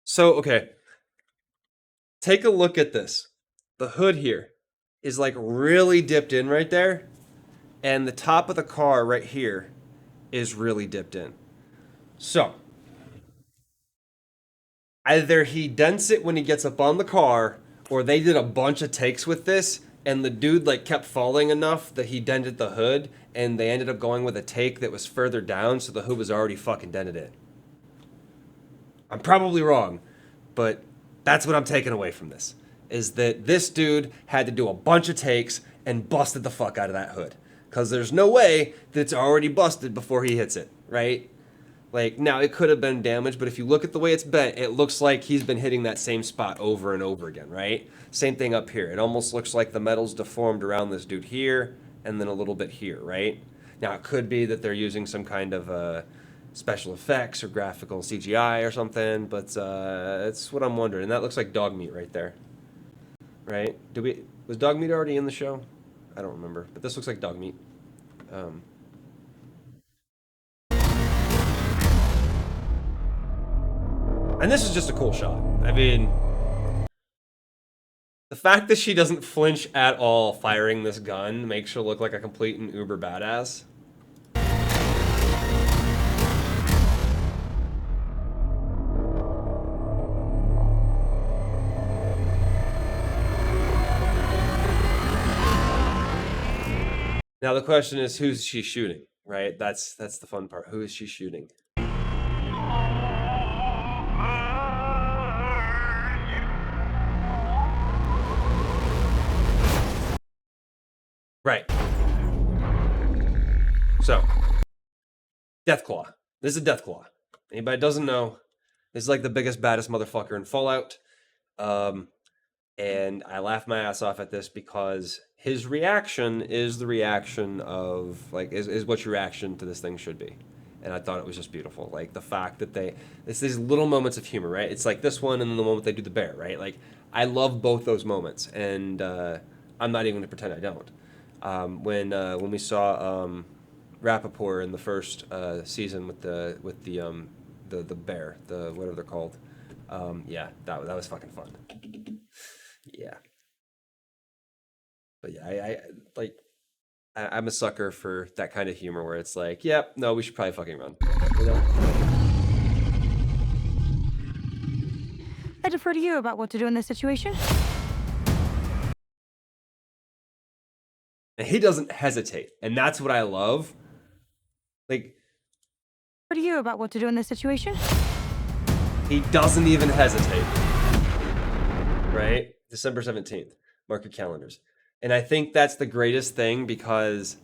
So, okay. Take a look at this. The hood here is like really dipped in right there. And the top of the car right here is really dipped in. So, either he dents it when he gets up on the car, or they did a bunch of takes with this, and the dude like kept falling enough that he dented the hood, and they ended up going with a take that was further down, so the hood was already fucking dented in. I'm probably wrong, but that's what I'm taking away from this, is that this dude had to do a bunch of takes and busted the fuck out of that hood. because there's no way that it's already busted before he hits it, right? Like, now it could have been damaged, but if you look at the way it's bent, it looks like he's been hitting that same spot over and over again, right? Same thing up here. It almost looks like the metal's deformed around this dude here and then a little bit here, right? Now, it could be that they're using some kind of special effects or graphical CGI or something, but it's what I'm wondering. And that looks like dog meat right there, right? Was dog meat already in the show? I don't remember, but this looks like dog meat. And this is just a cool shot. I mean, the fact that she doesn't flinch at all firing this gun makes her look like a complete and uber badass. Now the question is, who's she shooting, right? That's the fun part. Who is she shooting? Right. So, Deathclaw. This is a Deathclaw. Anybody doesn't know, this is like the biggest, baddest motherfucker in Fallout. And I laugh my ass off at this because his reaction is the reaction of, like, is what your reaction to this thing should be. And I thought it was just beautiful. Like, the fact that it's these little moments of humor, right? It's like this one and then the moment they do the bear, right? Like, I love both those moments. And I'm not even going to pretend I don't. When we saw Rappaport in the first season with the bear, whatever they're called, yeah, that was fucking fun. Yeah, but yeah, I'm a sucker for that kind of humor where it's like, yep, no, we should probably fucking run. You know? I defer to you about what to do in this situation. And he doesn't hesitate, and that's what I love. Like, Defer to you about what to do in this situation. he doesn't even hesitate. Right? December 17th. Mark your calendars. And I think that's the greatest thing because,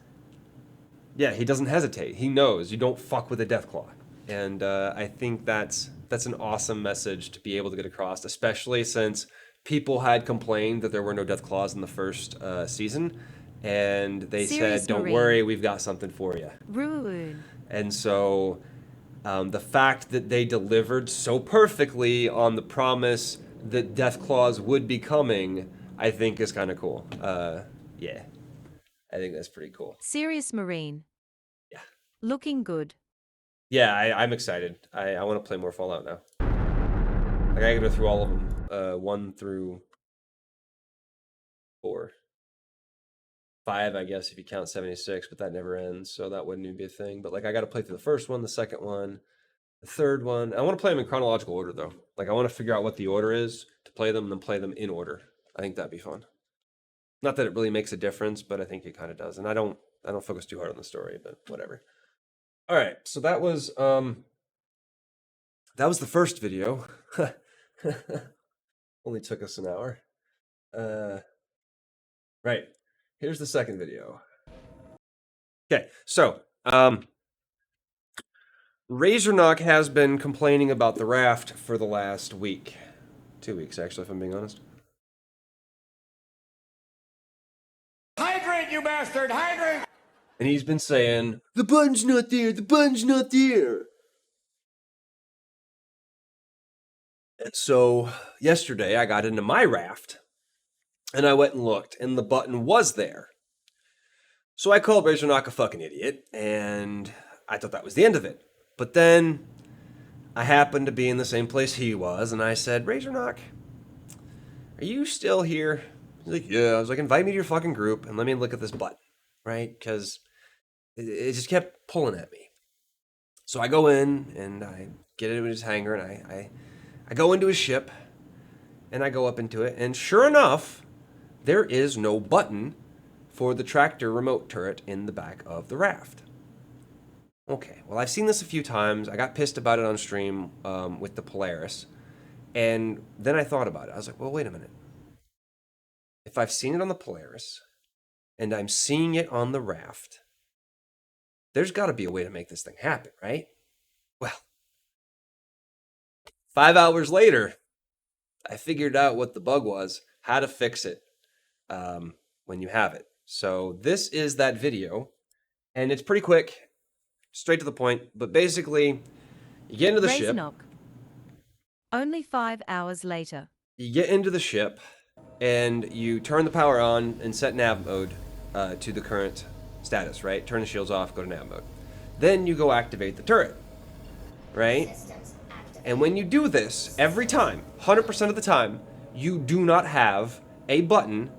yeah, he doesn't hesitate. He knows you don't fuck with a Deathclaw. And I think that's an awesome message to be able to get across, especially since people had complained that there were no Deathclaws in the first season. And they said, don't worry, we've got something for you. Rude. And so the fact that they delivered so perfectly on the promise that Deathclaws would be coming, I think is kind of cool. Yeah, I think that's pretty cool. Serious Marine. Yeah. Looking good. Yeah, I'm excited. I want to play more Fallout now. Like, I gotta go through all of them, 1 through 4. 5, I guess, if you count 76, but that never ends, so that wouldn't even be a thing. But, like, I gotta play through the first one, the second one, the third one. I want to play them in chronological order, though. Like, I want to figure out what the order is to play them and then play them in order. I think that'd be fun. Not that it really makes a difference, but I think it kind of does. And I don't focus too hard on the story, but whatever. All right, so that was the first video. Only took us an hour. Right. Here's the second video. Okay, so Razorknock has been complaining about the raft for the last week. 2 weeks, actually, if I'm being honest. Hydrate, you bastard! Hydrate! And he's been saying, the button's not there, the button's not there. And so yesterday I got into my raft and I went and looked and the button was there. So I called Razorknock a fucking idiot and I thought that was the end of it. But then I happened to be in the same place he was, and I said, Razorknock, are you still here? He's like, yeah. I was like, invite me to your fucking group and let me look at this button, right? Because it just kept pulling at me. So I go in and I get into his hangar and I go into his ship and I go up into it, and sure enough, there is no button for the tractor remote turret in the back of the raft. Okay, well, I've seen this a few times. I got pissed about it on stream with the Polaris. And then I thought about it. I was like, well, wait a minute. If I've seen it on the Polaris, and I'm seeing it on the raft, there's got to be a way to make this thing happen, right? Well, 5 hours later, I figured out what the bug was, how to fix it when you have it. So this is that video, and it's pretty quick, straight to the point. But basically, you get into the ship. Only 5 hours later. You get into the ship, and you turn the power on and set nav mode to the current status, right? Turn the shields off, go to nav mode. Then you go activate the turret, right? And when you do this, every time, 100% of the time, you do not have a button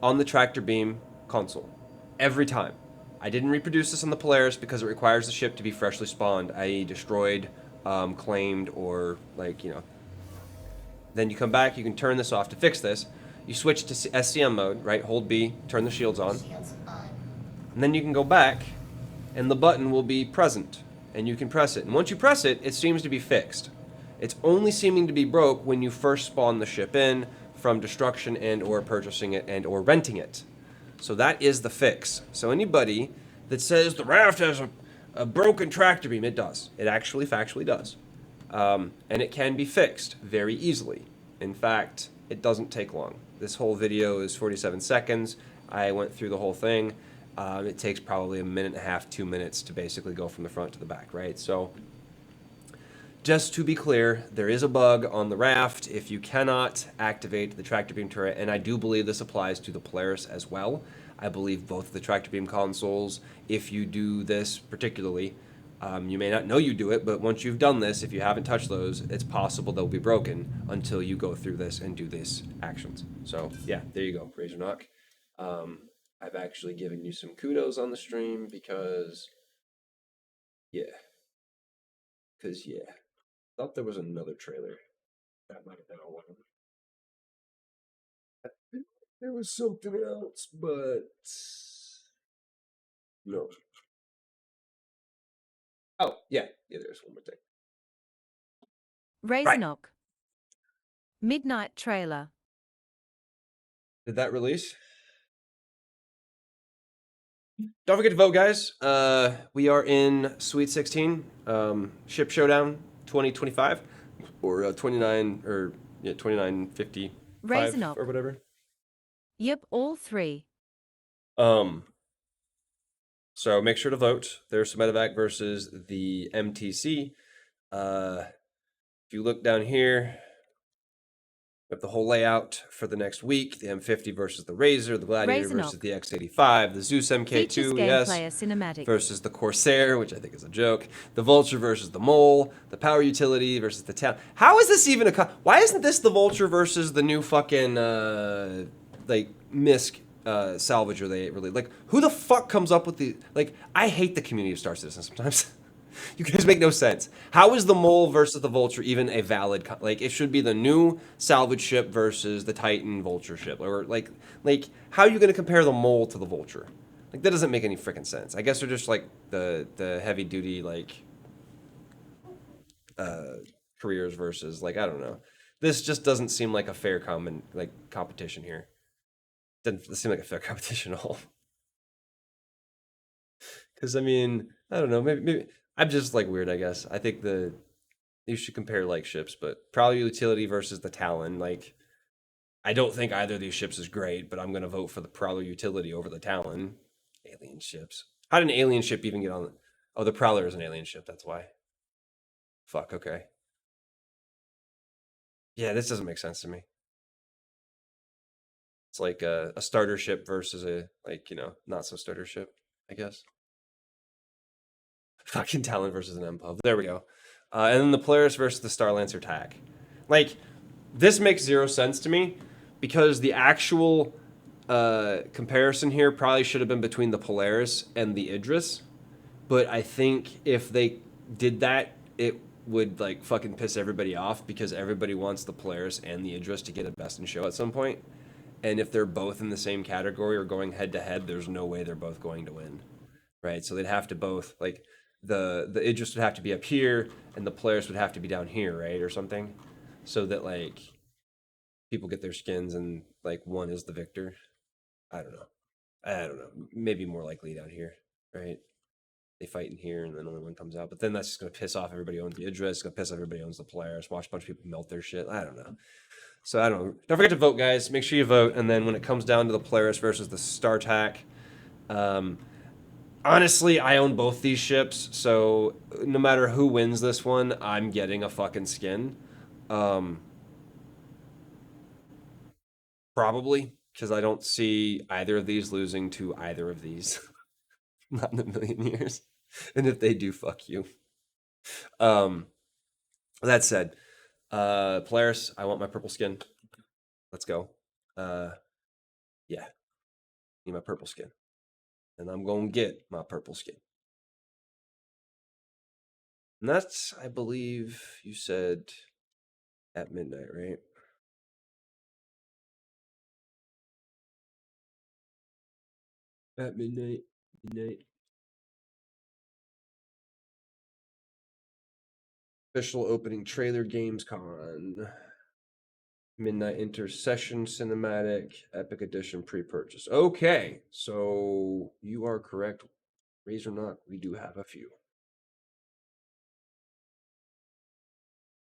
on the tractor beam console. Every time. I didn't reproduce this on the Polaris because it requires the ship to be freshly spawned, i.e. destroyed, claimed, or like, you know. Then you come back, you can turn this off to fix this. You switch to SCM mode, right? Hold B, turn the shields on. And then you can go back, and the button will be present, and you can press it. And once you press it, it seems to be fixed. It's only seeming to be broke when you first spawn the ship in from destruction and or purchasing it and or renting it. So that is the fix. So anybody that says the raft has a broken tractor beam, it does. It actually factually does. And it can be fixed very easily. In fact, it doesn't take long. This whole video is 47 seconds. I went through the whole thing. It takes probably 1.5 minutes, 2 minutes to basically go from the front to the back, right? So just to be clear, there is a bug on the raft if you cannot activate the tractor beam turret, and I do believe this applies to the Polaris as well. I believe both the tractor beam consoles, if you do this particularly, you may not know you do it, but once you've done this, if you haven't touched those, it's possible they'll be broken until you go through this and do these actions. So yeah, there you go, Razor Knock. I've actually given you some kudos on the stream because, yeah. Thought there was another trailer. That might have been a one. I think there was something else, but no. Oh, yeah, there's one more thing. Razorknock. Midnight trailer. Did that release? Don't forget to vote, guys. We are in Sweet 16, Ship Showdown 2025, or 2950 Razorknock. or whatever. Yep, all three. So make sure to vote. There's some medevac versus the MTC. If you look down here, we have the whole layout for the next week. The M50 versus the Razor, the Gladiator versus the X85, the Zeus MK2 cinematic versus the Corsair, which I think is a joke. The Vulture versus the Mole, the Power Utility versus the Town. How is this even why isn't this the Vulture versus the new fucking like MISC salvager they really like? Who the fuck comes up with the I hate the community of Star Citizen sometimes. You guys make no sense. How is the Mole versus the Vulture even a valid it should be the new salvage ship versus the Titan Vulture ship, or like how are you going to compare the Mole to the Vulture? That doesn't make any freaking sense. I guess they're just the heavy duty careers versus I don't know. This just doesn't seem like a fair competition here. Doesn't seem like a fair competition at all. Because I mean, I don't know, maybe I'm just weird, I guess. I think you should compare ships, but Prowler Utility versus the Talon, I don't think either of these ships is great, but I'm gonna vote for the Prowler Utility over the Talon. Alien ships. How did an alien ship even get on? Oh, the Prowler is an alien ship, that's why. Fuck, okay. Yeah, this doesn't make sense to me. It's like a starter ship versus a not so starter ship, I guess. Fucking Talon versus an MPub. There we go. And then the Polaris versus the Starlancer TAC. This makes zero sense to me because the actual comparison here probably should have been between the Polaris and the Idris. But I think if they did that, it would fucking piss everybody off because everybody wants the Polaris and the Idris to get a best in show at some point. And if they're both in the same category or going head to head, there's no way they're both going to win. Right? So they'd have to both the Idris would have to be up here and the Polaris would have to be down here, right? Or something. So that people get their skins and one is the victor. I don't know. I don't know. Maybe more likely down here, right? They fight in here, and then only one comes out. But then that's just gonna piss off everybody who owns the Idris. It's gonna piss off everybody who owns the Polaris. Watch a bunch of people melt their shit. I don't know. So I don't know. Don't forget to vote, guys. Make sure you vote. And then when it comes down to the Polaris versus the StarTAC, honestly, I own both these ships. So no matter who wins this one, I'm getting a fucking skin. Probably, because I don't see either of these losing to either of these. Not in a million years. And if they do, fuck you. That said, Polaris, I want my purple skin. Let's go. Yeah. Need my purple skin. And I'm going to get my purple skin. And that's, I believe you said at midnight, right? At midnight. Official opening trailer, Gamescom. Midnight Intercession Cinematic, Epic Edition pre-purchase. Okay, so you are correct. Raise or not, we do have a few.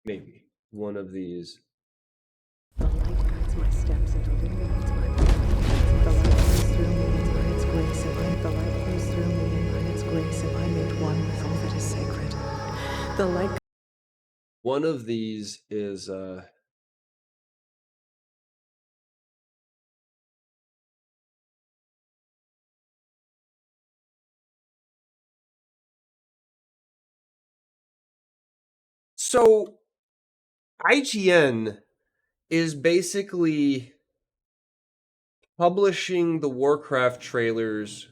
Maybe one of these. The light guides my steps and illuminates my path. The light flows through me and by its grace, the light flows through me and by its grace, and I made one with all that is sacred. The light. One of these is so IGN is basically publishing the Warcraft trailers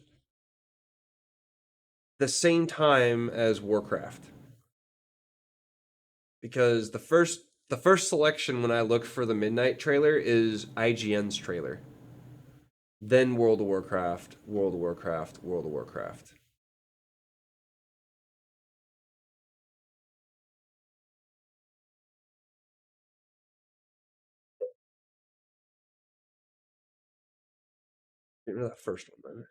the same time as Warcraft. Because the first selection when I look for the Midnight trailer is IGN's trailer. Then World of Warcraft, World of Warcraft, World of Warcraft. Get rid of that first one, man.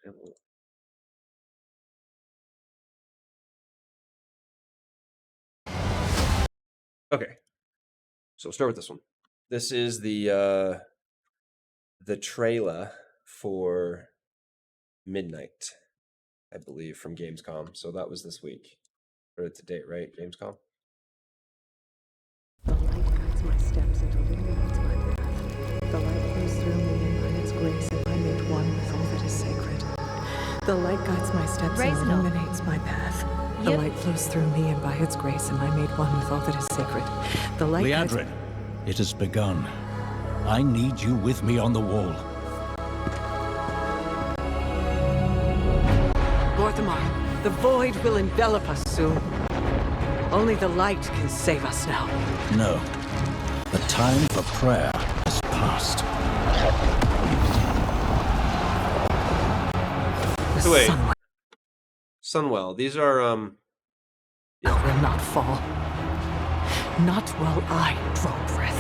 Okay. So we'll start with this one. This is the trailer for Midnight, I believe, from Gamescom. So that was this week. Or to date, right? Gamescom? The light guides my steps and illuminates my path. The light flows through me and by its grace, and I made one with all that is sacred. The light guides my steps and illuminates my path. The light flows through me and by its grace, and I made one with all that is sacred. The light Liadrin, it has begun. I need you with me on the wall. Mortimer, the void will envelop us soon. Only the light can save us now. No. The time for prayer has passed. So wait. Sunwell. These are Yeah. Will not fall. Not while I draw breath.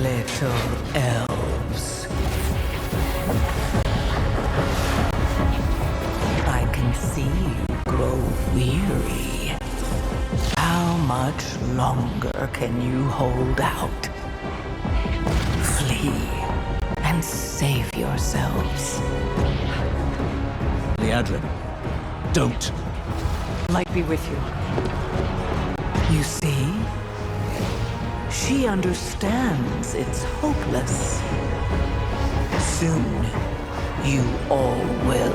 Little elves. I can see you grow weary. How much longer can you hold out? Flee and save yourselves. Liadrin, don't. Light be with you. You see? She understands it's hopeless. Soon, you all will.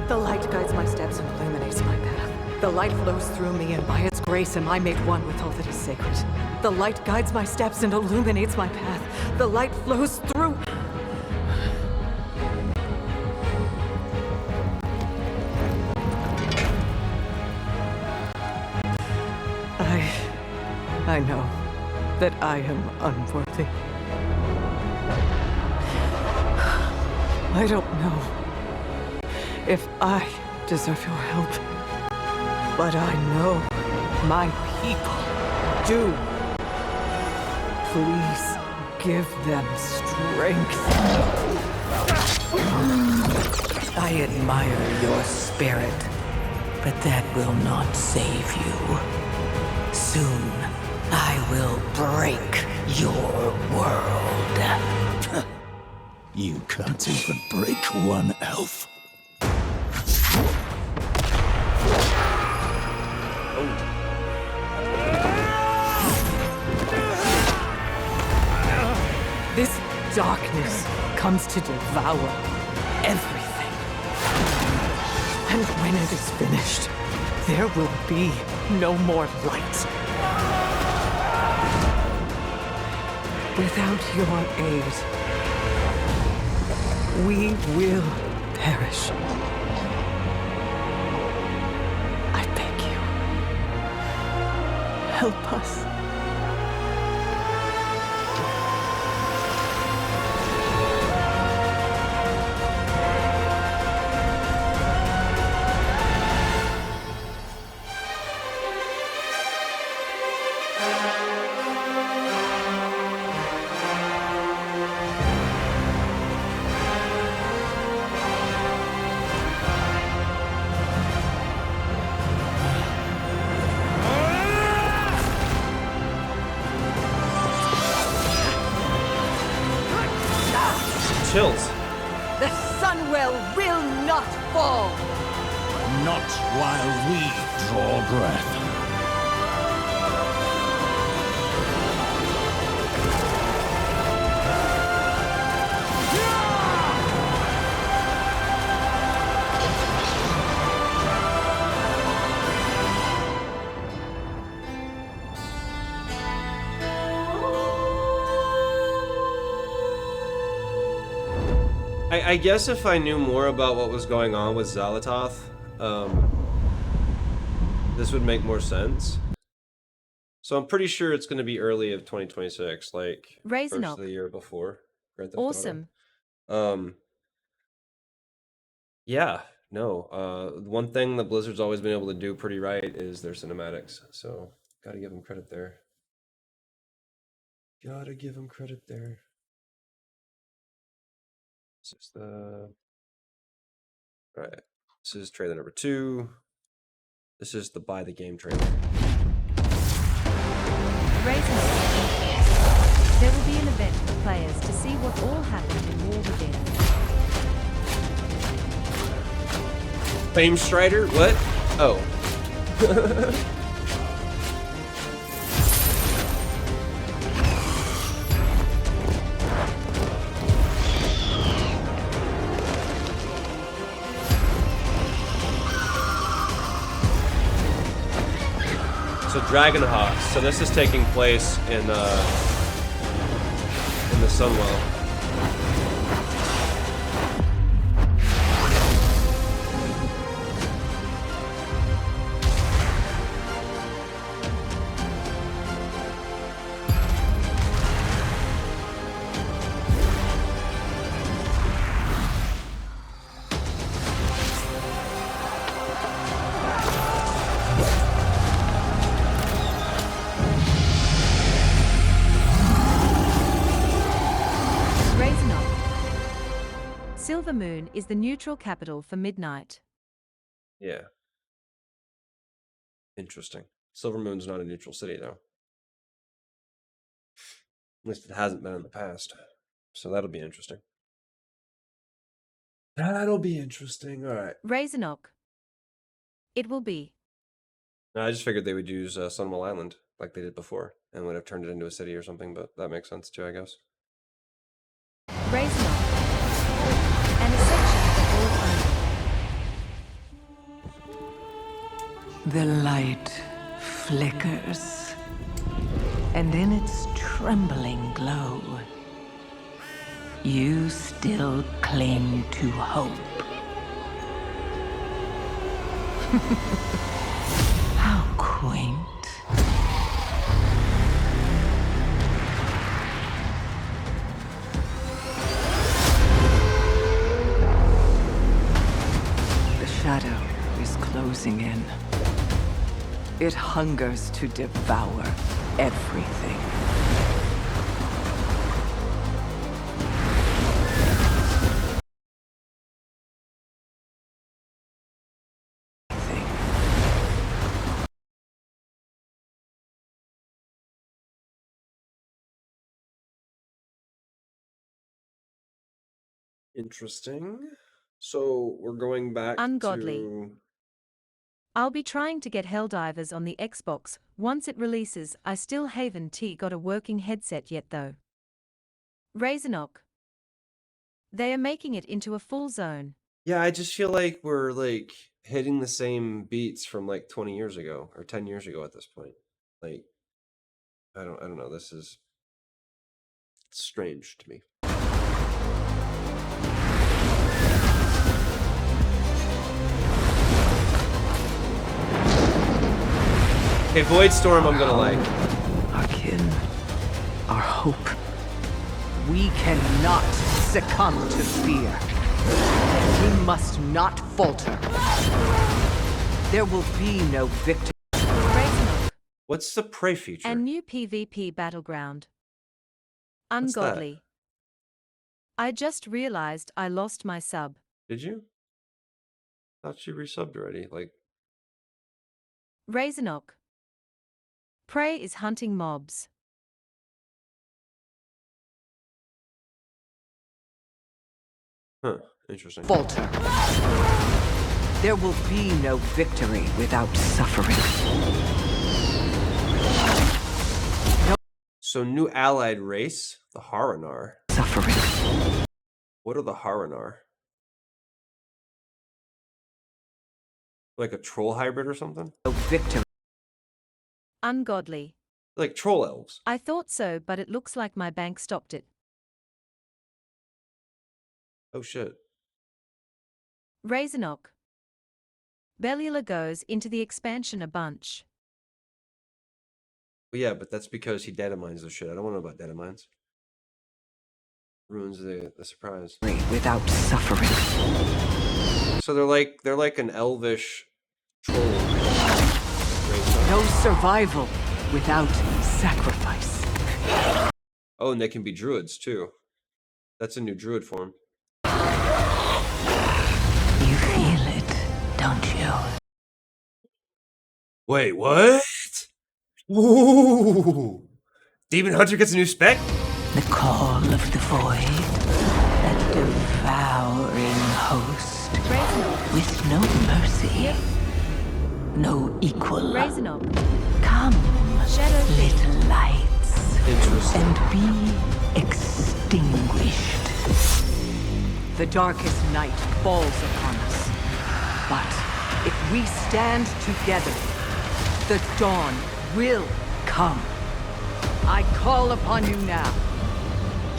The light guides my steps and illuminates my path. The light flows through me, and by its grace am I made one with all that is sacred. The light guides my steps and illuminates my path. The light flows through... I know that I am unworthy. I don't know if I deserve your help, but I know my people do. Please give them strength. I admire your spirit, but that will not save you. Soon, I will break your world. You can't even break one elf. This darkness comes to devour everything. And when it is finished, there will be no more light. Without your aid, we will perish. I beg you, help us. Chills. The Sunwell will not fall! Not while we draw breath. I guess if I knew more about what was going on with Xalatoth, this would make more sense. So I'm pretty sure it's going to be early of 2026, like first of the year before. Grand Theft Auto. Awesome. Yeah, no. One thing that Blizzard's always been able to do pretty right is their cinematics. So gotta give them credit there. Gotta give them credit there. This is the... Alright. This is trailer number 2. This is the buy the game trailer. There will be an event for players to see what all happened in War Within. Fame Strider? What? Oh. So Dragonhawk. So this is taking place in the Sunwell. Silver Moon is the neutral capital for Midnight. Yeah. Interesting. Silver Moon's not a neutral city, though. At least it hasn't been in the past. So that'll be interesting. That'll be interesting. All right. Razornock. It will be. No, I just figured they would use Sunwell Island like they did before and would have turned it into a city or something, but that makes sense too, I guess. Razornock. An ascension of all. The light flickers, and in its trembling glow, you still cling to hope. How quaint. shadow is closing in. It hungers to devour everything. Interesting. So we're going back Ungodly. to... I'll be trying to get Helldivers on the Xbox once it releases. I still haven't got a working headset yet though. Razornock. They are making it into a full zone. Yeah, I just feel like we're like hitting the same beats from like 20 years ago or 10 years ago at this point. Like, I don't know. This is strange to me. Okay, Void Storm I'm gonna like. Our kin, our hope. We cannot succumb to fear. We must not falter. There will be no victory. Razornock. What's the prey feature? And new PvP battleground. What's that? Ungodly. I just realized I lost my sub. Did you? Thought she resubbed already. Like, Razornock. Prey is hunting mobs. huh, interesting. Falter. There will be no victory without suffering. So new allied race, the Haranar. Suffering. What are the Haranar? Like a troll hybrid or something? No victory. Ungodly. Like troll elves. I thought so, but it looks like my bank stopped it. Oh shit. Razornock. Bellula goes into the expansion a bunch. Well, yeah, but that's because he data mines the shit. I don't want to know about data mines. Ruins the surprise. Without suffering. So they're like an elvish troll. No survival without sacrifice. Oh, and they can be druids too. That's a new druid form. You feel it, don't you? Wait, what? Ooh! Demon Hunter gets a new spec? The call of the void, that devouring host, with no mercy, no equal. Razornock. Come, Shadow little lights, Interesting. and be extinguished. The darkest night falls upon us, but if we stand together, the dawn will come. I call upon you now,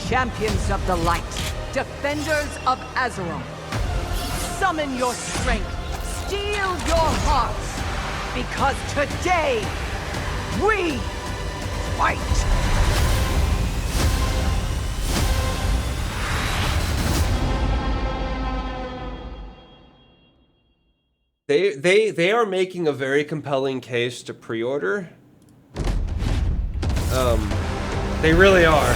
champions of the light, defenders of Azeroth. Summon your strength, steel your hearts, because today we fight. They are making a very compelling case to pre-order. They really are.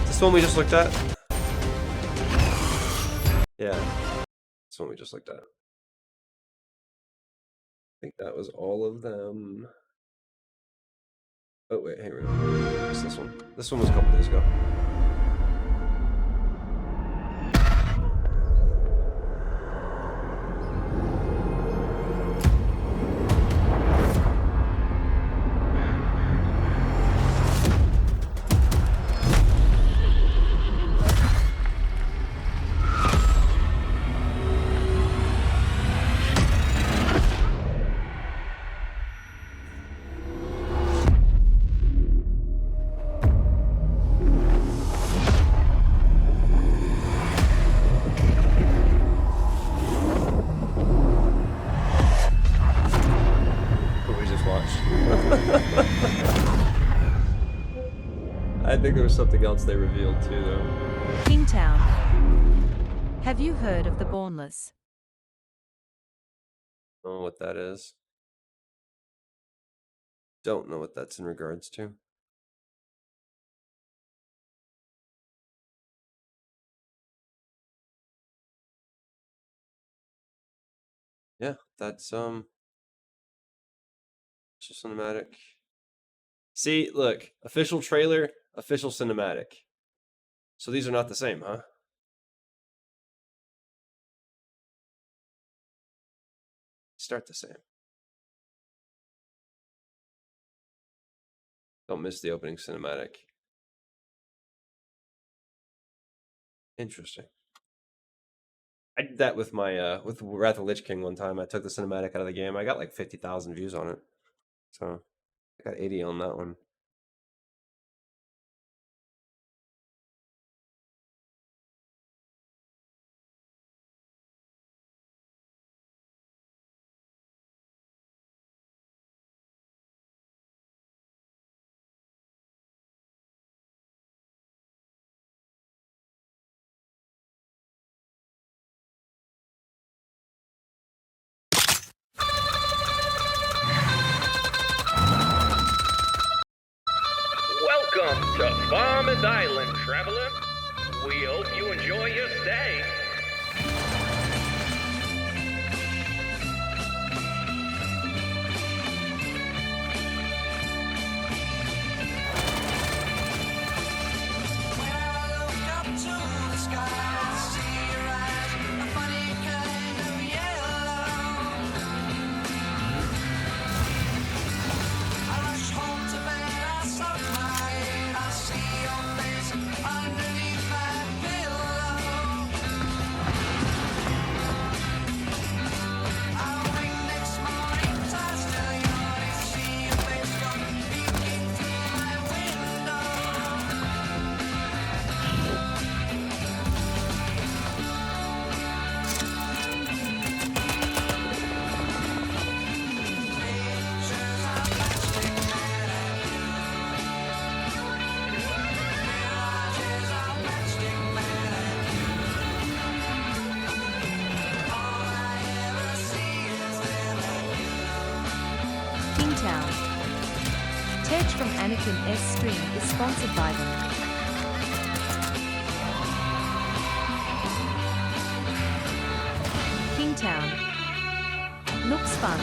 This one we just looked at? Yeah. This one we just looked at. I think that was all of them. Oh wait, hang on. What's this one? This one was a couple days ago. I think there was something else they revealed too, though. Kingtown. Have you heard of the Bornless? I don't know what that is. Don't know what that's in regards to. Yeah, that's just cinematic. See, look, official trailer, official cinematic. So these are not the same, huh? Start the same. Don't miss the opening cinematic. Interesting. I did that with my with Wrath of Lich King one time. I took the cinematic out of the game. I got like 50,000 views on it. So I got 80 on that one. Welcome to Farmers Island, traveler. We hope you enjoy your stay. Kingtown. Tej from Anakin S Stream is sponsored by them. Kingtown. Looks fun.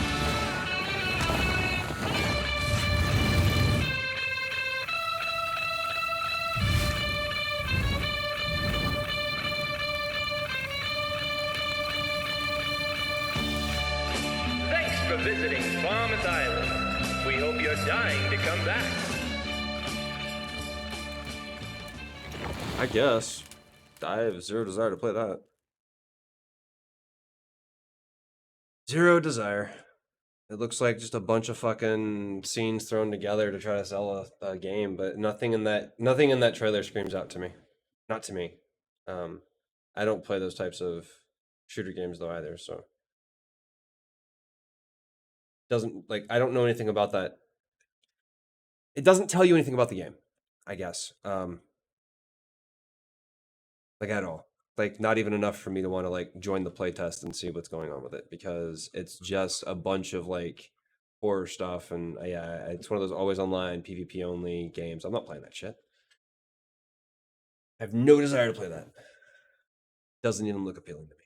Thanks for visiting Farmers Island. We hope you're dying to come back. I guess. I have zero desire to play that. Zero desire. It looks like just a bunch of fucking scenes thrown together to try to sell a game, but nothing in that trailer screams out to me. Not to me. I don't play those types of shooter games though either, so doesn't like I don't know anything about that. It doesn't tell you anything about the game, I guess. Like at all. Like not even enough for me to want to like join the playtest and see what's going on with it because it's just a bunch of like horror stuff and yeah, it's one of those always online PvP only games. I'm not playing that shit. I have no desire to play that. Doesn't even look appealing to me.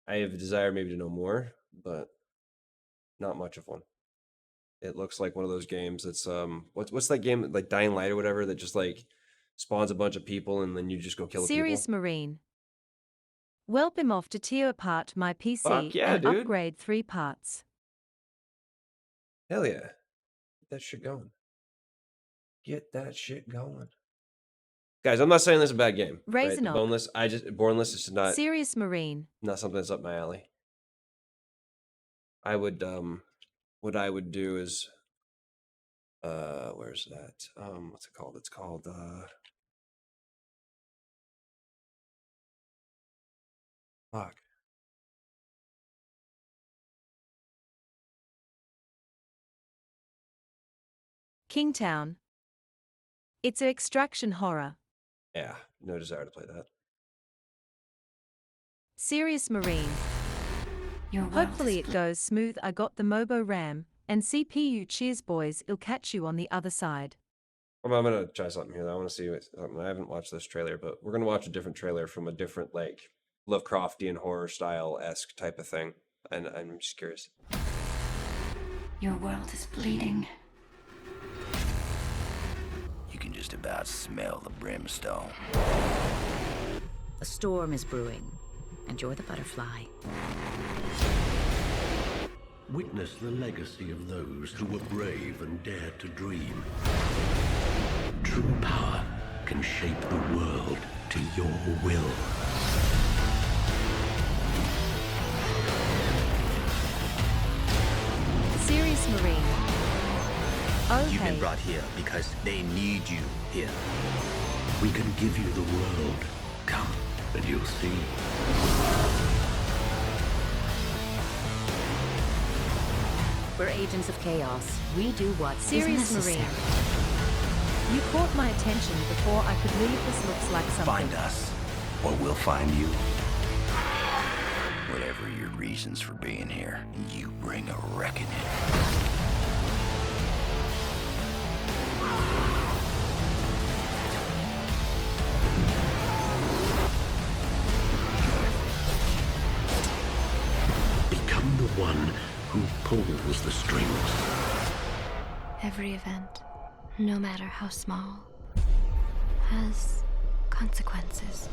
I have a desire maybe to know more, but not much of one. It looks like one of those games that's what's that game like Dying Light or whatever that just like spawns a bunch of people and then you just go kill the people. Serious Marine. Welcome off to tear apart my PC Fuck yeah, and dude. upgrade 3 parts. Hell yeah. Get that shit going. Get that shit going. Guys, I'm not saying this is a bad game. Right? Raisin Boneless, Bornless is just not Serious Marine. not something that's up my alley. I would what I would do is where's that? What's it called? It's called fuck. Kingtown. It's a extraction horror. Yeah, no desire to play that. Serious Marine. Hopefully it goes smooth. I got the Mobo RAM and CPU. Cheers, boys. I'll catch you on the other side. I'm gonna try something here. I want to see something. I haven't watched this trailer, but we're gonna watch a different trailer from a different, like, Lovecraftian horror style-esque type of thing, and I'm just curious. Your world is bleeding. You can just about smell the brimstone. A storm is brewing, and you're the butterfly. Witness the legacy of those who were brave and dared to dream. True power can shape the world to your will. Serious Marine. Okay. You've been brought here because they need you here. We can give you the world. Come, and you'll see. We're agents of chaos. We do what Serious is necessary. Marine. You caught my attention before I could leave. This looks like something. Find us, or we'll find you. Whatever your reasons for being here, you bring a reckoning. Become the one who pulls the strings. Every event, no matter how small, has consequences.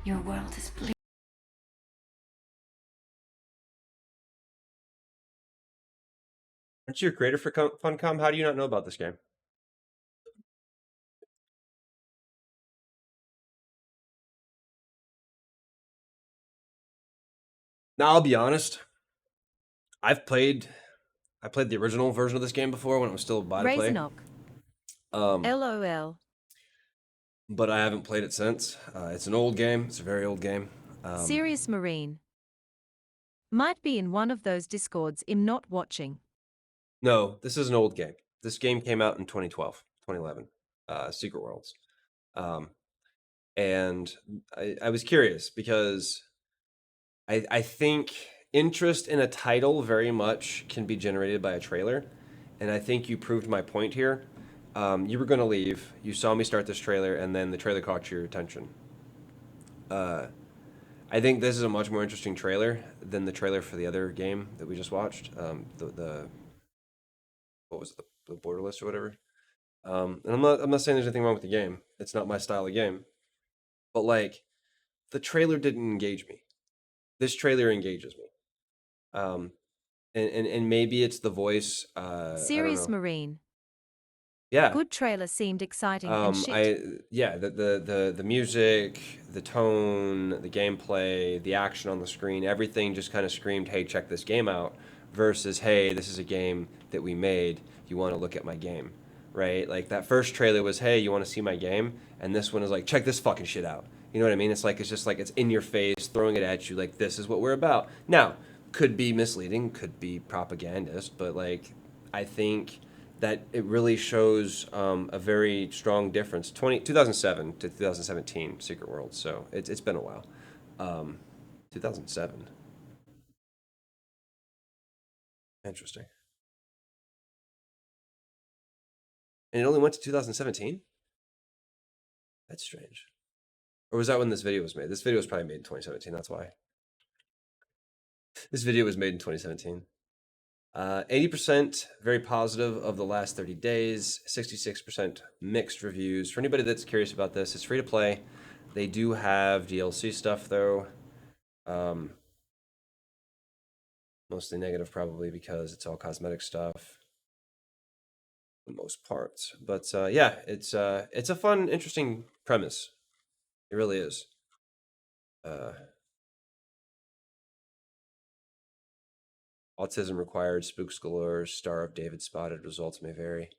Your world is bleeding. Aren't you a creator for Funcom? How do you not know about this game? Now, I'll be honest. I played the original version of this game before when it was still buy to play. LOL. But I haven't played it since. It's an old game. It's a very old game. Serious Marine. Might be in one of those discords I'm not watching. No, this is an old game. This game came out in 2012, 2011. Secret Worlds. And I was curious because I think interest in a title very much can be generated by a trailer. And I think you proved my point here. You were going to leave. You saw me start this trailer, and then the trailer caught your attention. I think this is a much more interesting trailer than the trailer for the other game that we just watched. What was it, the Bornless or whatever. And I'm not saying there's anything wrong with the game. It's not my style of game. But like, the trailer didn't engage me. This trailer engages me. And maybe it's the voice. Serious Marine. Yeah. Good trailer seemed exciting and shit. The music, the tone, the gameplay, the action on the screen, everything just kind of screamed, "Hey, check this game out," versus, "Hey, this is a game that we made. You want to look at my game?" Right? Like that first trailer was, "Hey, you want to see my game?" And this one is like, "Check this fucking shit out." You know what I mean? It's just like it's in your face, throwing it at you, like this is what we're about. Now, could be misleading, could be propagandist, but like I think that it really shows a very strong difference. 2007 to 2017, Secret World. So it's been a while. 2007. Interesting. And it only went to 2017? That's strange. Or was that when this video was made? This video was probably made in 2017, that's why. This video was made in 2017. 80% very positive of the last 30 days, 66% mixed reviews. For anybody that's curious about this, it's free to play. They do have DLC stuff though. Mostly negative probably because it's all cosmetic stuff. For the most part. But yeah, it's a fun, interesting premise. It really is. Autism required, spooks galore, Star of David spotted, results may vary.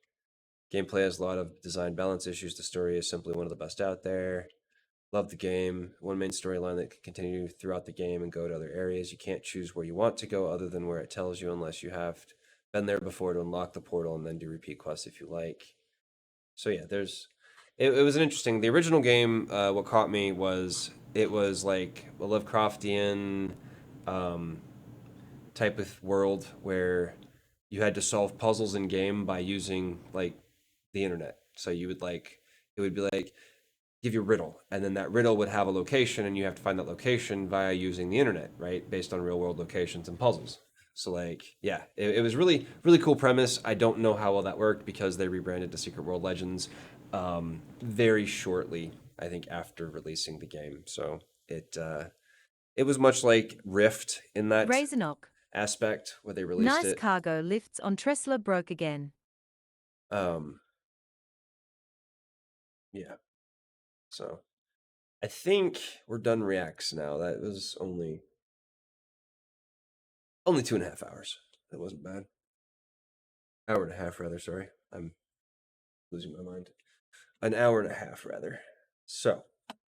Gameplay has a lot of design balance issues. The story is simply one of the best out there. Love the game. One main storyline that can continue throughout the game and go to other areas. You can't choose where you want to go other than where it tells you unless you have been there before to unlock the portal and then do repeat quests if you like. So yeah, it was an interesting. The original game, what caught me was it was like a Lovecraftian type of world where you had to solve puzzles in game by using like the internet. So you would like it would be like give you a riddle, and then that riddle would have a location, and you have to find that location via using the internet, right? Based on real world locations and puzzles. So like, yeah, it was really cool premise. I don't know how well that worked because they rebranded to Secret World Legends very shortly, I think, after releasing the game. So it was much like Rift in that aspect where they released nice it. cargo lifts on Tressler broke again. Yeah. So I think we're done reacts now. That was only 2.5 hours. That wasn't bad. Hour and a half, rather. Sorry, I'm losing my mind. An hour and a half, rather. So